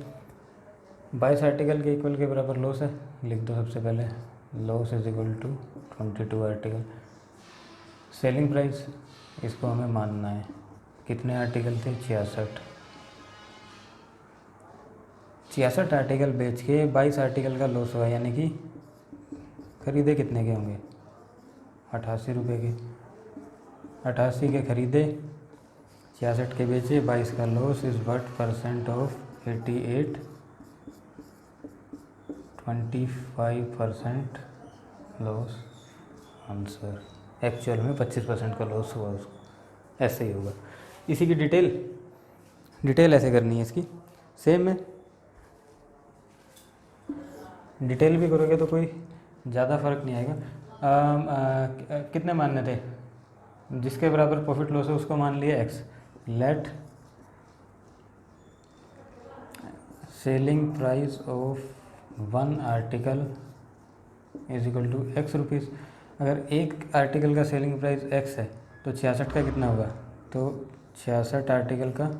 22 आर्टिकल के इक्वल के बराबर लॉस है, लिख दो सबसे पहले loss is equal to 22 article. Selling price इसको हमें मानना है, कितने आर्टिकल थे? 66। 66 आर्टिकल बेच के 22 आर्टिकल का लॉस हुआ, यानी कि खरीदे कितने के होंगे? 88 रुपये के। 88 के खरीदे, 66 के बेचे, 22 का loss is what percent of 88? 25% loss answer. Actual में 25% का लॉस हुआ उसको, ऐसे ही होगा। इसी की डिटेल ऐसे करनी है इसकी, सेम है। डिटेल भी करोगे तो कोई ज़्यादा फर्क नहीं आएगा। कितने मानने थे? जिसके बराबर प्रॉफिट लॉस है उसको मान लिया X. Let selling price of 1 article is equal to X rupees. अगर एक आर्टिकल का सेलिंग प्राइस एक्स है तो 66 का कितना होगा? तो 66 आर्टिकल का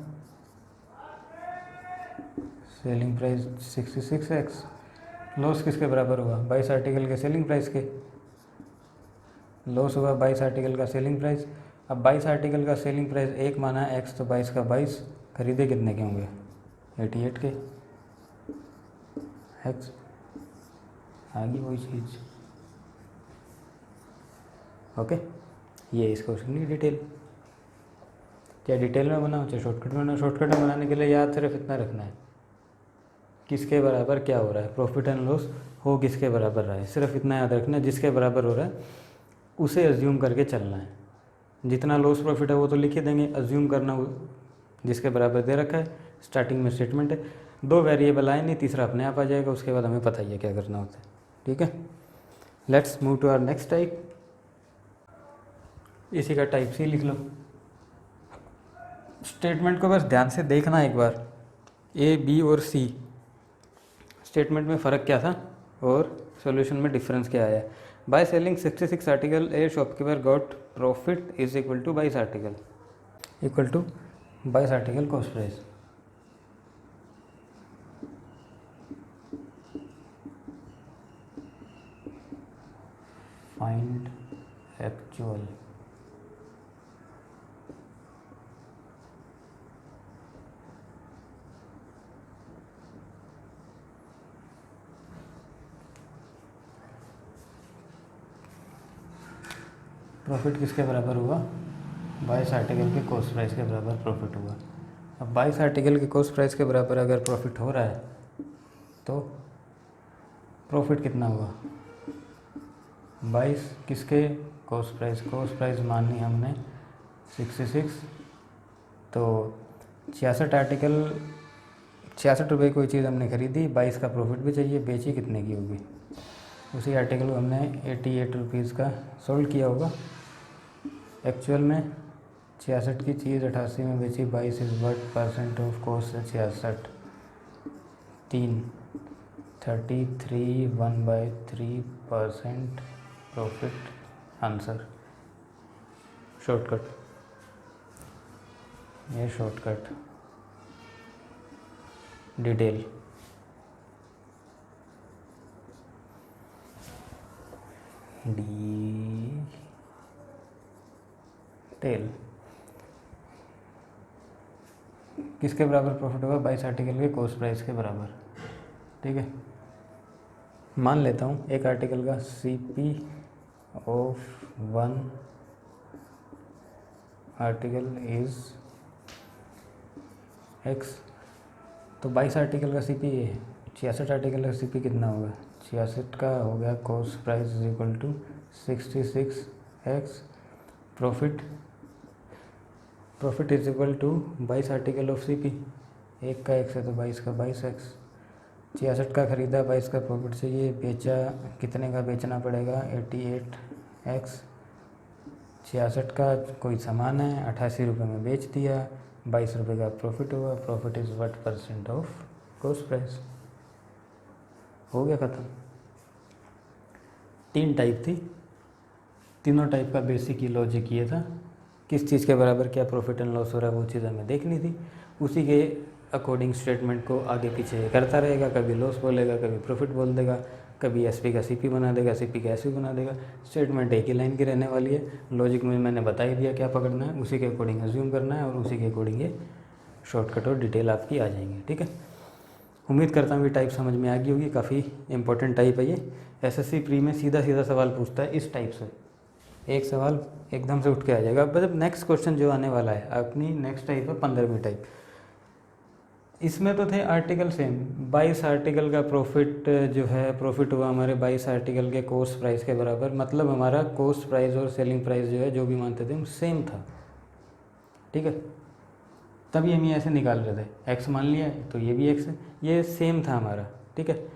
सेलिंग प्राइस 66x। लॉस किसके बराबर हुआ? 22 आर्टिकल के सेलिंग प्राइस के। लॉस हुआ 22 आर्टिकल का सेलिंग प्राइस। अब 22 आर्टिकल का सेलिंग प्राइस एक माना है एक्स, तो 22 का 22 खरीदे कितने के होंगे? 88 के। एक्स आ गई वही चीज़, ओके। ये इस क्वेश्चन की डिटेल, चाहे डिटेल में बनाओ चाहे शॉर्टकट में बनाओ। शॉर्टकट में बनाने के लिए याद सिर्फ इतना रखना है, किसके बराबर क्या हो रहा है, प्रॉफिट एंड लॉस हो किसके बराबर रहा है, सिर्फ इतना याद रखना है। जिसके बराबर हो रहा है उसे अज्यूम करके चलना है। जितना लॉस प्रॉफिट है वो तो लिख ही देंगे, अज्यूम करना जिसके बराबर दे रखा है, स्टार्टिंग में स्टेटमेंट है। 2 वेरिएबल आए नहीं, तीसरा अपने आप आ जाएगा, उसके बाद हमें पता ही है क्या करना होता है, ठीक है। Let's move to our next type. इसी का टाइप सी लिख लो। स्टेटमेंट को बस ध्यान से देखना एक बार, ए बी और सी स्टेटमेंट में फ़र्क क्या था और सॉल्यूशन में डिफरेंस क्या आया। By selling 66 article a shopkeeper got profit is equal to 22 article, equal to 22 article cost price. Find actual. Profit किसके बराबर हुआ? 22 आर्टिकल के कॉस्ट प्राइस के बराबर प्रॉफिट हुआ। अब 22 आर्टिकल के कॉस्ट प्राइस के बराबर अगर प्रॉफिट हो रहा है तो प्रॉफिट कितना हुआ? 22 किसके? कॉस्ट प्राइस मानी हमने 66, तो 66 आर्टिकल, 66 रुपये कोई चीज़ हमने खरीदी, 22 का प्रॉफिट भी चाहिए, बेची कितने की होगी? उसी आर्टिकल को हमने 88 रुपीज़ का सोल्ड किया होगा। एक्चुअल में 66 की चीज़ 88 में बेची, 22 is what percent of cost है 66? 33 1/3% प्रॉफिट आंसर। शॉर्टकट, ये शॉर्टकट। डिटेल किसके बराबर प्रॉफिट होगा? 22 आर्टिकल के कॉस्ट प्राइस के बराबर, ठीक है। मान लेता हूँ एक आर्टिकल का CP of 1 article is X, तो 22 आर्टिकल का CP ये है। 66 आर्टिकल का CP कितना होगा? 66 का हो गया cost price is equal to 66x। Profit is equal to 22 article of CP। एक का x है तो 22 का 22x। 66 का ख़रीदा, 22 का प्रॉफिट चाहिए, बेचा कितने का बेचना पड़ेगा? 88x 66 का कोई सामान है, 88 रुपये में बेच दिया, 22 रुपये का प्रॉफिट हुआ। Profit is what % of cost price. हो गया ख़त्म। 3 टाइप थी, तीनों टाइप का बेसिक ही लॉजिक ये था, किस चीज़ के बराबर क्या प्रॉफिट एंड लॉस हो रहा है वो चीज़ हमें देखनी थी। उसी के अकॉर्डिंग स्टेटमेंट को आगे पीछे करता रहेगा, कभी लॉस बोलेगा, कभी प्रॉफिट बोल देगा, कभी एसपी का सीपी बना देगा, सीपी का एसपी बना देगा। स्टेटमेंट एक ही लाइन की रहने वाली है। लॉजिक में मैंने बता ही दिया क्या पकड़ना है, उसी के अकॉर्डिंग एज्यूम करना है और उसी के अकॉर्डिंग ये शॉर्टकट और डिटेल आपकी आ जाएंगी। ठीक है, उम्मीद करता हूँ ये टाइप समझ में आ गई होगी। काफ़ी इंपॉर्टेंट टाइप है ये। एसएससी प्री में सीधा सीधा सवाल पूछता है इस टाइप से, एक सवाल एकदम से उठ के आ जाएगा। मतलब नेक्स्ट क्वेश्चन जो आने वाला है अपनी नेक्स्ट टाइप है 15वीं टाइप। इसमें तो थे आर्टिकल सेम, 22 आर्टिकल का प्रॉफिट जो है, प्रॉफिट हुआ हमारे 22 आर्टिकल के कॉस्ट प्राइस के बराबर। मतलब हमारा कॉस्ट प्राइस और सेलिंग प्राइस जो है, जो भी मानते थे हम, सेम था। ठीक है, तभी हम ये ऐसे निकाल रहे थे, एक्स मान लिया तो ये भी एक्स है, ये सेम था हमारा। ठीक है,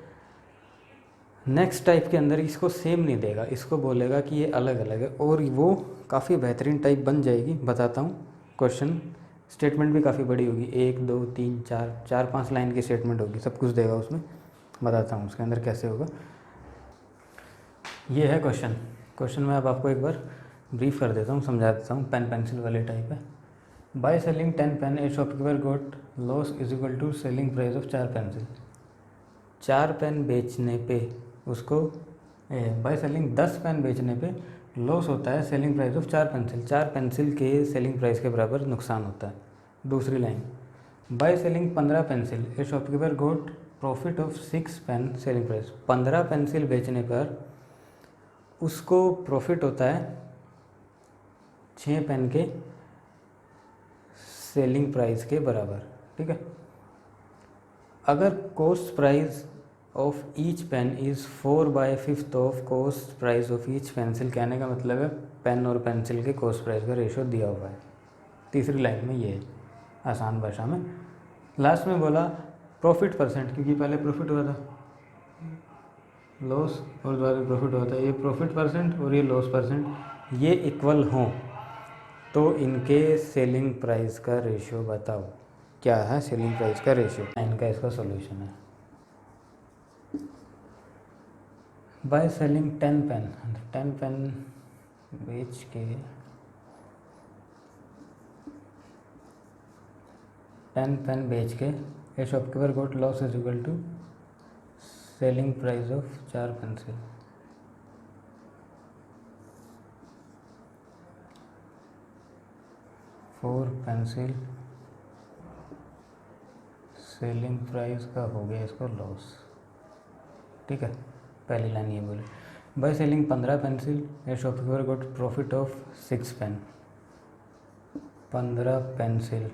नेक्स्ट टाइप के अंदर इसको सेम नहीं देगा, इसको बोलेगा कि ये अलग अलग है, और वो काफ़ी बेहतरीन टाइप बन जाएगी। बताता हूँ, क्वेश्चन स्टेटमेंट भी काफ़ी बड़ी होगी, 1 2 3 4 5 लाइन की स्टेटमेंट होगी, सब कुछ देगा उसमें। बताता हूँ उसके अंदर कैसे होगा। ये है क्वेश्चन। क्वेश्चन मैं अब आपको एक बार ब्रीफ कर देता हूँ, समझा देता हूँ। पेन पेंसिल वाले टाइप है। By selling 10 pen a shopkeeper got loss is equal to selling price of 4 pencil. 4 pen बेचने पे उसको, बाय सेलिंग 10 पेन बेचने पे लॉस होता है selling price of 4 pencil. 4 pencil के सेलिंग प्राइस के बराबर नुकसान होता है। दूसरी line, by selling 15 pencil a shopkeeper got profit of 6 pen selling price. 15 pencil बेचने पर उसको प्रॉफिट होता है 6 पेन के सेलिंग प्राइस के बराबर। ठीक है, अगर cost price of each pen is 4/5 of cost price of each pencil. कहने का मतलब है पेन और पेंसिल के कॉस्ट प्राइस का रेशो दिया हुआ है। तीसरी लाइन में ये है, आसान भाषा में। लास्ट में बोला प्रॉफिट %, क्योंकि पहले प्रॉफिट हुआ था, लॉस और दोबारा प्रॉफिट हुआ था। ये प्रॉफिट % और ये लॉस %, ये इक्वल हों तो इनके सेलिंग प्राइस का रेशियो बताओ। क्या है सेलिंग प्राइस का रेशियो, इनका इसका सॉल्यूशन है। बाय सेलिंग 10 पेन, 10 पेन बेच के 10 पेन बेच के a shopkeeper got loss is equal to selling price of 4 pencil. Four pencil selling price का हो गया इसको लॉस। ठीक है, पहली लाइन ये बोले, by selling 15 pencil a shopkeeper got profit of 6 pen. 15 pencil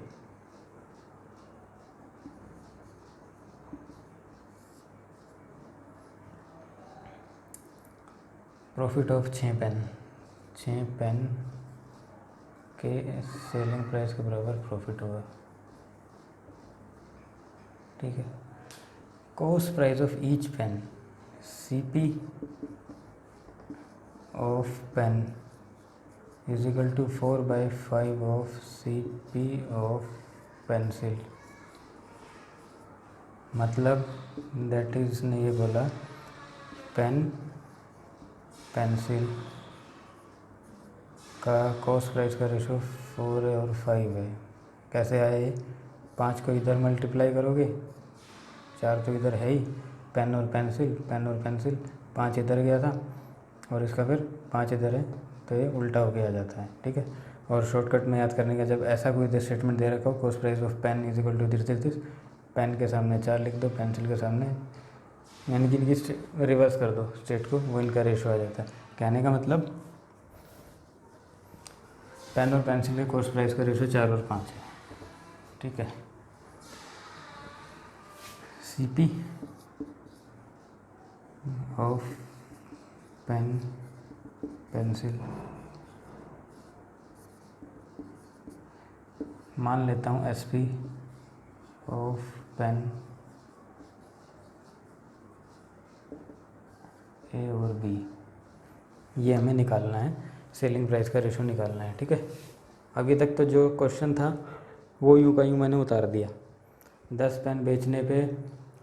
profit of 6 pen, 6 pen के सेलिंग प्राइस के बराबर प्रॉफिट होगा। ठीक है, cost price of each pen, CP of pen is equal to 4/5 of CP of pencil. मतलब that is ने ये बोला पेन पेंसिल का कॉस्ट प्राइस का रेशो 4 है और 5 है। कैसे आए ये, 5 को इधर मल्टीप्लाई करोगे, 4 तो इधर है ही, पेन और पेंसिल, पेन और पेंसिल, 5 इधर गया था और इसका फिर 5 इधर है, तो ये उल्टा होके आ जाता है। ठीक है, और शॉर्टकट में याद करने का, जब ऐसा कोई स्टेटमेंट दे रखा हो, cost price of pen is equal to this, pen के सामने 4 लिख दो, पेंसिल के सामने, यानी कि इनकी रिवर्स कर दो स्टेट को, वो इनका रेशो आ जाता है। कहने का मतलब पेन और पेंसिल के कॉस्ट प्राइस का रेशो 4 और 5 है। ठीक है, सीपी ऑफ पेन पेंसिल, मान लेता हूँ एसपी ऑफ पेन ए और बी, ये हमें निकालना है सेलिंग प्राइस का रेशो निकालना है। ठीक है, अभी तक तो जो क्वेश्चन था वो यूँ का यूँ मैंने उतार दिया। 10 पेन बेचने पे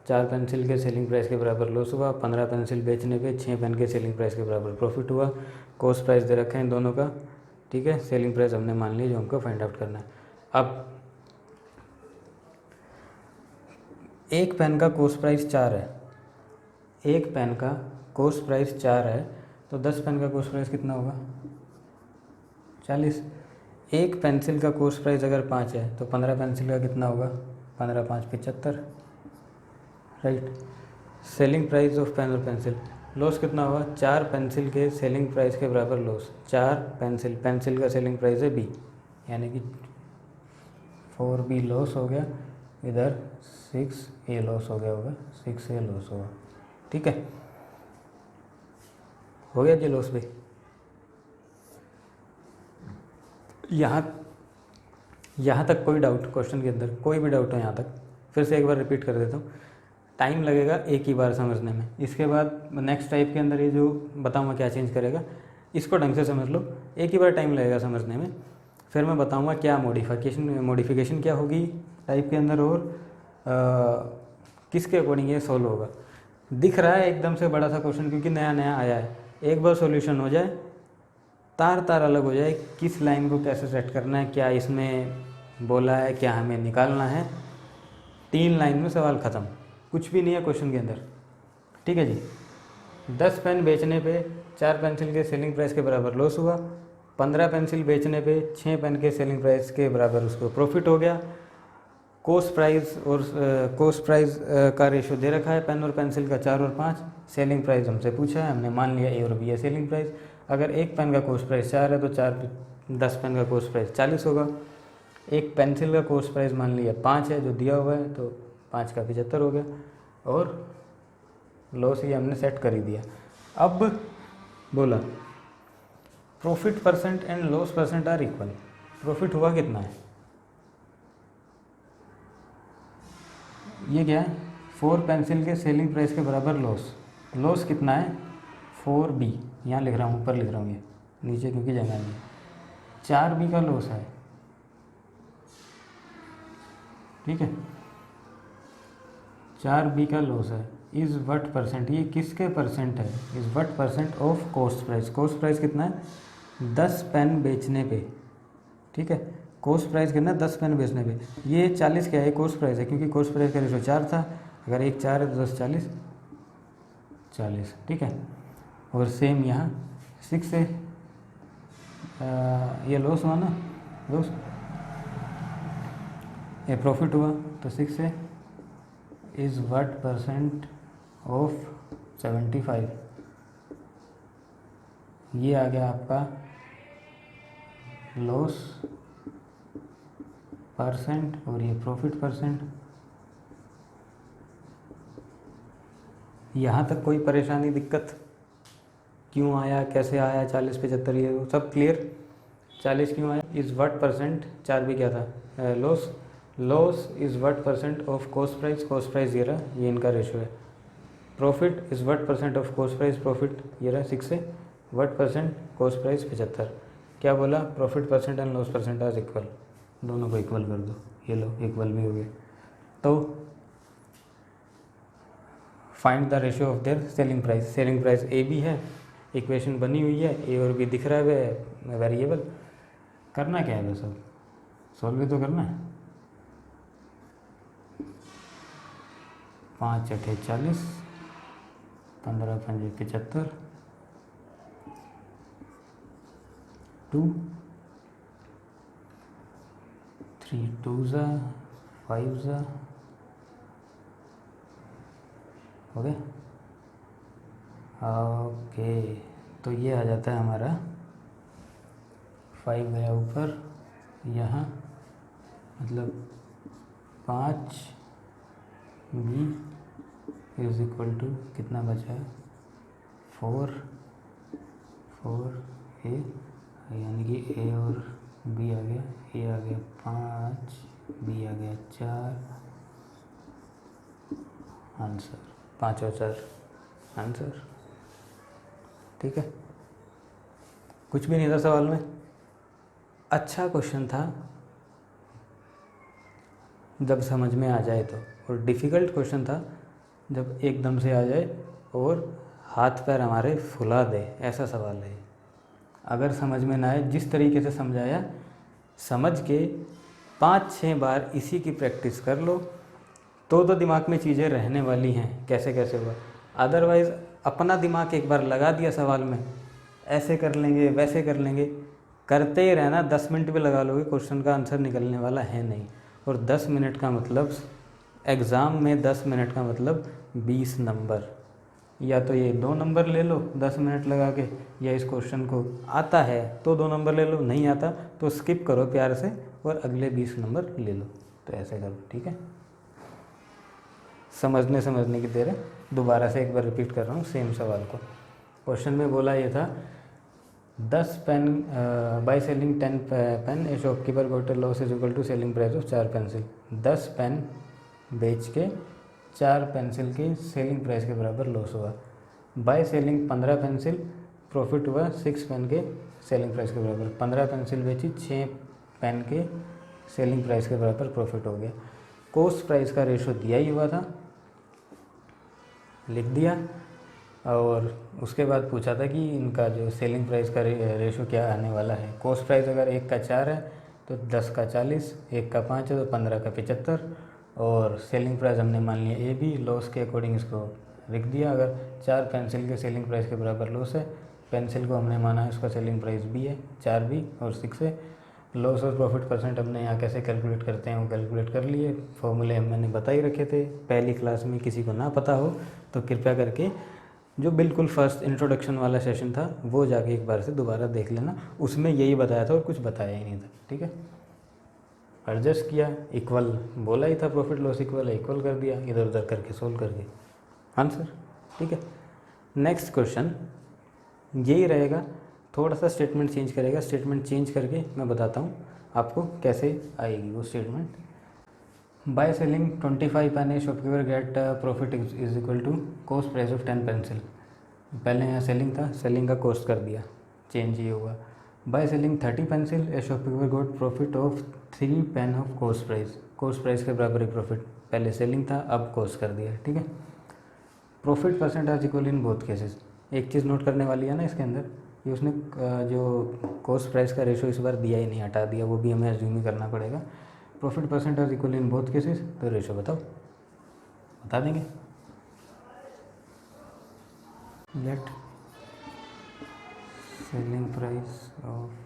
4 पेंसिल के सेलिंग प्राइस के बराबर लॉस हुआ, 15 पेंसिल बेचने पे 6 पेन के सेलिंग प्राइस के बराबर प्रॉफिट हुआ। कॉस्ट प्राइस दे रखे हैं दोनों का। ठीक है, सेलिंग प्राइस हमने मान ली जो हमको फाइंड आउट करना है। अब एक पेन का कॉस्ट प्राइस 4 है, एक पेन का कॉस्ट प्राइस 4 है, तो 10 पेन का कॉस्ट प्राइस कितना होगा? 40। एक पेंसिल का कॉस्ट प्राइस अगर 5 है तो 15 पेंसिल का कितना होगा? 15 5 75, right. Selling price of pen और पेंसिल, लॉस कितना होगा? 4 पेंसिल के सेलिंग प्राइस के बराबर लॉस। 4 पेंसिल, पेंसिल का सेलिंग प्राइस है बी, यानी कि 4B लॉस हो गया, इधर 6A लॉस हो गया होगा, 6A लॉस होगा। ठीक है, हो गया जी लॉस भी। यहाँ तक कोई डाउट? क्वेश्चन के अंदर कोई भी डाउट हो यहाँ तक? फिर से एक बार रिपीट कर देता हूँ, टाइम लगेगा एक ही बार समझने में। इसके बाद नेक्स्ट टाइप के अंदर ये जो बताऊँगा क्या चेंज करेगा, इसको ढंग से समझ लो, एक ही बार टाइम लगेगा समझने में। फिर मैं बताऊँगा क्या मॉडिफिकेशन क्या होगी टाइप के अंदर, और किसके अकॉर्डिंग ये सॉल्व होगा। दिख रहा है एकदम से बड़ा सा क्वेश्चन क्योंकि नया नया आया है। एक बार सॉल्यूशन हो जाए, तार तार अलग हो जाए, किस लाइन को कैसे सेट करना है, क्या इसमें बोला है, क्या हमें निकालना है, 3 लाइन में सवाल ख़त्म, कुछ भी नहीं है क्वेश्चन के अंदर। ठीक है जी। 10 पेन बेचने पे 4 पेंसिल के सेलिंग प्राइस के बराबर लॉस हुआ, 15 पेंसिल बेचने पे 6 पेन के सेलिंग प्राइस के बराबर उसको प्रॉफिट हो गया। कॉस्ट प्राइस का रेशो दे रखा है पेन और पेंसिल का 4 और 5। सेलिंग प्राइस हमसे पूछा है, हमने मान लिया ए और बी है सेलिंग प्राइस। अगर एक पेन का कॉस्ट प्राइस 4 है तो 10 पेन का कॉस्ट प्राइस 40 होगा। एक पेंसिल का कॉस्ट प्राइस मान लिया 5 है जो दिया हुआ है, तो 5 का 75 हो गया, और लॉस ये हमने सेट कर ही दिया। अब बोला profit percent and loss percent are equal. Profit हुआ कितना है? ये क्या है? 4 पेंसिल के सेलिंग प्राइस के बराबर लॉस। लॉस कितना है? 4B, यहाँ लिख रहा हूँ, ऊपर लिख रहा हूँ, ये नीचे क्योंकि जगह नहीं है। 4B का लॉस है। ठीक है, 4B का लॉस है। इज़ व्हाट परसेंट, ये किसके परसेंट है? Is what percent of cost price. Cost price कितना है? 10 पेन बेचने पे। ठीक है, कॉस्ट प्राइस कितना है? 10 पेन बेचने पे। ये 40 क्या है? कॉस्ट प्राइस है, क्योंकि कॉस्ट प्राइस का रेशो 4 था। अगर एक 4 है तो 10 40। ठीक है, और सेम यहाँ 6 से ये लॉस हुआ ना, लॉस, ये प्रॉफिट हुआ, तो 6 से इज़ व्हाट परसेंट ऑफ 75। ये आ गया आपका लॉस परसेंट, और ये प्रॉफिट परसेंट। यहाँ तक कोई परेशानी, दिक्कत? क्यों आया, कैसे आया 40 75, ये वो सब क्लियर? 40 क्यों आया? इज़ व्हाट परसेंट, 4 भी क्या था? Loss. Loss is what percent of cost price, cost price ये रहा, ये इनका रेशो है। Profit is what percent of cost price, profit ये रहा 6 से, व्हाट परसेंट कॉस्ट प्राइस 75। क्या बोला? Profit percent and loss percent are equal. दोनों को इक्वल कर दो, ये लो इक्वल भी हो गए। तो find the ratio of their selling price. Selling price A B है, इक्वेशन बनी हुई है, ए और बी दिख रहा है वेरिएबल। करना क्या है? सब सॉल्व भी तो करना है। 5 8 40, 15 5 75, 2 3 2 5 हो गया। ओके, तो ये आ जाता है हमारा 5 गया ऊपर, यहाँ मतलब 5B इज इक्वल टू कितना बचा है? 4A, यानी कि A और B आ गया, A आ गया 5, B आ गया 4, आंसर 5 और 4 आंसर। ठीक है, कुछ भी नहीं था सवाल में। अच्छा क्वेश्चन था जब समझ में आ जाए तो, और डिफ़िकल्ट क्वेश्चन था जब एकदम से आ जाए और हाथ पैर हमारे फुला दे, ऐसा सवाल है। अगर समझ में ना आए, जिस तरीके से समझाया समझ के 5-6 बार इसी की प्रैक्टिस कर लो तो दिमाग में चीज़ें रहने वाली हैं कैसे कैसे हुआ। अदरवाइज़ अपना दिमाग एक बार लगा दिया सवाल में, ऐसे कर लेंगे वैसे कर लेंगे, करते ही रहना, 10 मिनट भी लगा लोगे, क्वेश्चन का आंसर निकलने वाला है नहीं। और 10 मिनट का मतलब एग्ज़ाम में 10 मिनट का मतलब 20 नंबर। या तो ये 2 नंबर ले लो 10 मिनट लगा के, या इस क्वेश्चन को आता है तो 2 नंबर ले लो, नहीं आता तो स्किप करो प्यार से और अगले 20 नंबर ले लो। तो ऐसे करो, ठीक है। समझने की देर है, दोबारा से एक बार रिपीट कर रहा हूँ सेम सवाल को। क्वेश्चन में बोला ये था 10 pen by selling 10 pen a shopkeeper got a loss is equal to selling price of 4 pencil. 10 pen बेच के 4 पेंसिल की सेलिंग प्राइस के बराबर लॉस हुआ। बाय सेलिंग 15 पेंसिल प्रॉफिट हुआ 6 पेन के सेलिंग प्राइस के बराबर। 15 पेंसिल बेची, 6 पेन के सेलिंग प्राइस के बराबर प्रॉफिट हो गया। कॉस्ट प्राइस का रेशो दिया ही हुआ था, लिख दिया। और उसके बाद पूछा था कि इनका जो सेलिंग प्राइस का रेशो क्या आने वाला है। कॉस्ट प्राइस अगर 1 का 4 है तो 10 का 40, 1 का 5 है तो 15 का 75, और सेलिंग प्राइस हमने मान लिया ए बी, लॉस के अकॉर्डिंग इसको लिख दिया। अगर 4 पेंसिल के सेलिंग प्राइस के बराबर लॉस है, पेंसिल को हमने माना है उसका सेलिंग प्राइस बी है, 4 बी और 6 है। लॉस और प्रॉफिट परसेंट हमने यहाँ कैसे कैलकुलेट करते हैं वो कैलकुलेट कर लिए। फॉर्मूले मैंने बता ही रखे थे पहली क्लास में, किसी को ना पता हो तो कृपया करके जो बिल्कुल फर्स्ट इंट्रोडक्शन वाला सेशन था वो जाके एक बार से दोबारा देख लेना, उसमें यही बताया था और कुछ बताया ही नहीं था, ठीक है। एडजस्ट किया, इक्वल बोला ही था, प्रॉफिट लॉस इक्वल है, इक्वल कर दिया, इधर उधर करके सोल्व कर दिया आंसर, ठीक है। नेक्स्ट क्वेश्चन यही रहेगा, थोड़ा सा स्टेटमेंट चेंज करेगा। स्टेटमेंट चेंज करके मैं बताता हूँ आपको कैसे आएगी वो statement. By selling 25 pen a shopkeeper get profit is equal to cost price of 10 pencil. पहले यहाँ सेलिंग था, सेलिंग का कॉस्ट कर दिया, चेंज ये हुआ। By selling 30 pencil a shopkeeper got profit of 3 pain of cost price. Cost price के बराबर ही प्रॉफिट, पहले सेलिंग था अब कॉस्ट कर दिया, ठीक है। प्रॉफिट परसेंट आज इक्वल इन बोथ केसेस। एक चीज़ नोट करने वाली है ना इसके अंदर, ये उसने जो कॉस्ट प्राइस का रेशो इस बार दिया ही नहीं, हटा दिया, वो भी हमें एज्यूम ही करना पड़ेगा। प्रॉफिट परसेंट आज इक्वल इन बोथ केसेस, तो रेशो बताओ, बता देंगे। लेट सेलिंग प्राइस ऑफ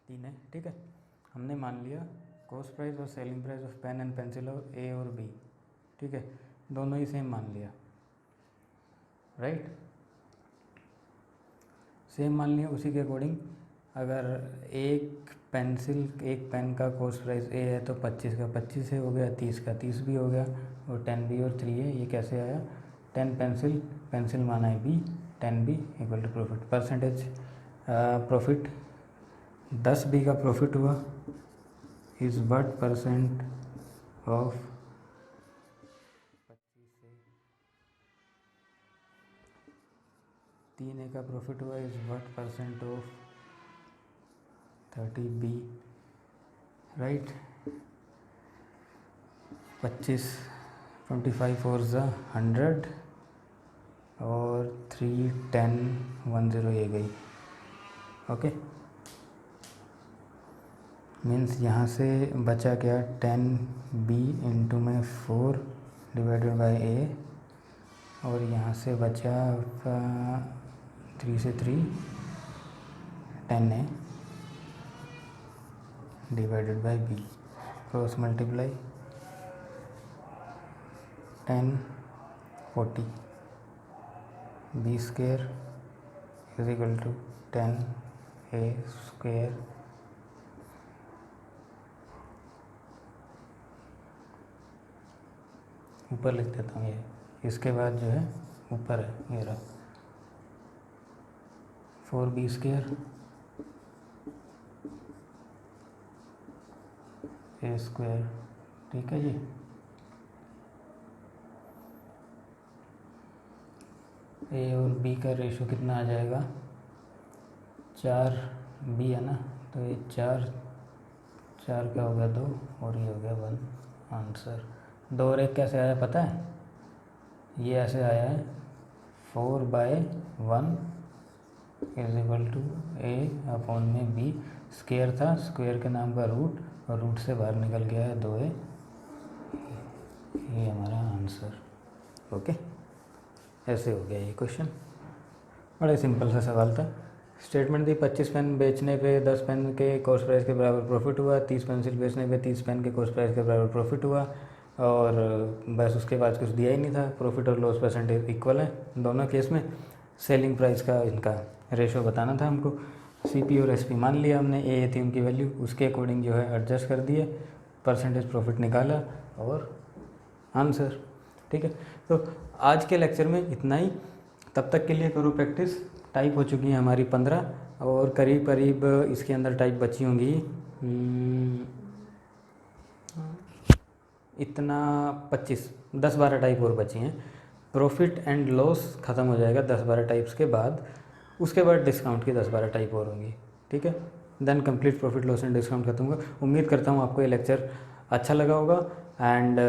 तीन है, ठीक है। हमने मान लिया कॉस्ट प्राइस और selling price of pen and pencil और ए और बी, ठीक है, दोनों ही सेम मान लिया, राइट। सेम मान लिया, उसी के अकॉर्डिंग अगर एक पेन का कॉस्ट प्राइस ए है तो 25 का 25 है हो गया, 30 का 30 भी हो गया, और 10 बी और 3 है, ये कैसे आया। 10 पेंसिल माना है B, 10 B equal to profit percentage. Profit 10 B का प्रॉफिट हुआ इज़ व्हाट परसेंट ऑफ 25 से 3 ए का प्रॉफिट हुआ is what percent of 30 B, right. 25 और ज़ा 100 और 3 10 10 ये गई, ओके। मीन्स यहाँ से बचा क्या 10b इंटू में 4 डिवाइडेड बाई a, और यहाँ से बचा आपका 3 से 3 10a divided by b, cross multiply 10 40 b square is equal to 10a square ऊपर लिख देता हूँ ये, इसके बाद जो है ऊपर है ये रहा 4b स्क्वायर a स्क्वायर। ठीक है जी, a और b का रेशो कितना आ जाएगा 4b है ना, तो ये 4 का हो गया 2 और ये हो गया 1 आंसर। 2 और 1 कैसे आया पता है, ये ऐसे आया है 4/1 is equal to a upon में b, स्क्वायर था, स्क्वायर के नाम का रूट, और रूट से बाहर निकल गया है 2a, ये हमारा आंसर। ओके, ऐसे हो गया ये क्वेश्चन, बड़ा सिंपल सा सवाल था। स्टेटमेंट दी 25 पेन बेचने पे 10 पेन के कॉस्ट प्राइस के बराबर प्रॉफिट हुआ, 30 पेंसिल बेचने पे 30 पेन के कॉस्ट प्राइस के बराबर प्रॉफिट हुआ, और बस उसके बाद कुछ दिया ही नहीं था। प्रॉफिट और लॉस परसेंटेज इक्वल है दोनों केस में। सेलिंग प्राइस का इनका रेशो बताना था हमको। सीपी और एसपी मान लिया हमने, ए थी उनकी वैल्यू, उसके अकॉर्डिंग जो है एडजस्ट कर दिए, परसेंटेज प्रॉफिट निकाला और आंसर। ठीक है, तो आज के लेक्चर में इतना ही। तब तक के लिए करो प्रैक्टिस। टाइप हो चुकी हैं हमारी 15, और करीब करीब इसके अंदर टाइप बची होंगी इतना 25, 10-12 टाइप और बची हैं। प्रॉफिट एंड लॉस ख़त्म हो जाएगा 10-12 टाइप्स के बाद, उसके बाद डिस्काउंट की 10-12 टाइप और होंगी। ठीक है, then complete profit loss and discount खत्म होगा। उम्मीद करता हूँ आपको ये लेक्चर अच्छा लगा होगा। एंड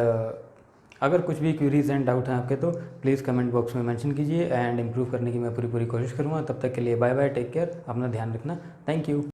अगर कुछ भी क्वेरीज एंड डाउट हैं आपके तो प्लीज़ कमेंट बॉक्स में मेंशन कीजिए, एंड इम्प्रूव करने की मैं पूरी कोशिश करूँगा। तब तक के लिए बाय बाय, टेक केयर, अपना ध्यान रखना, थैंक यू।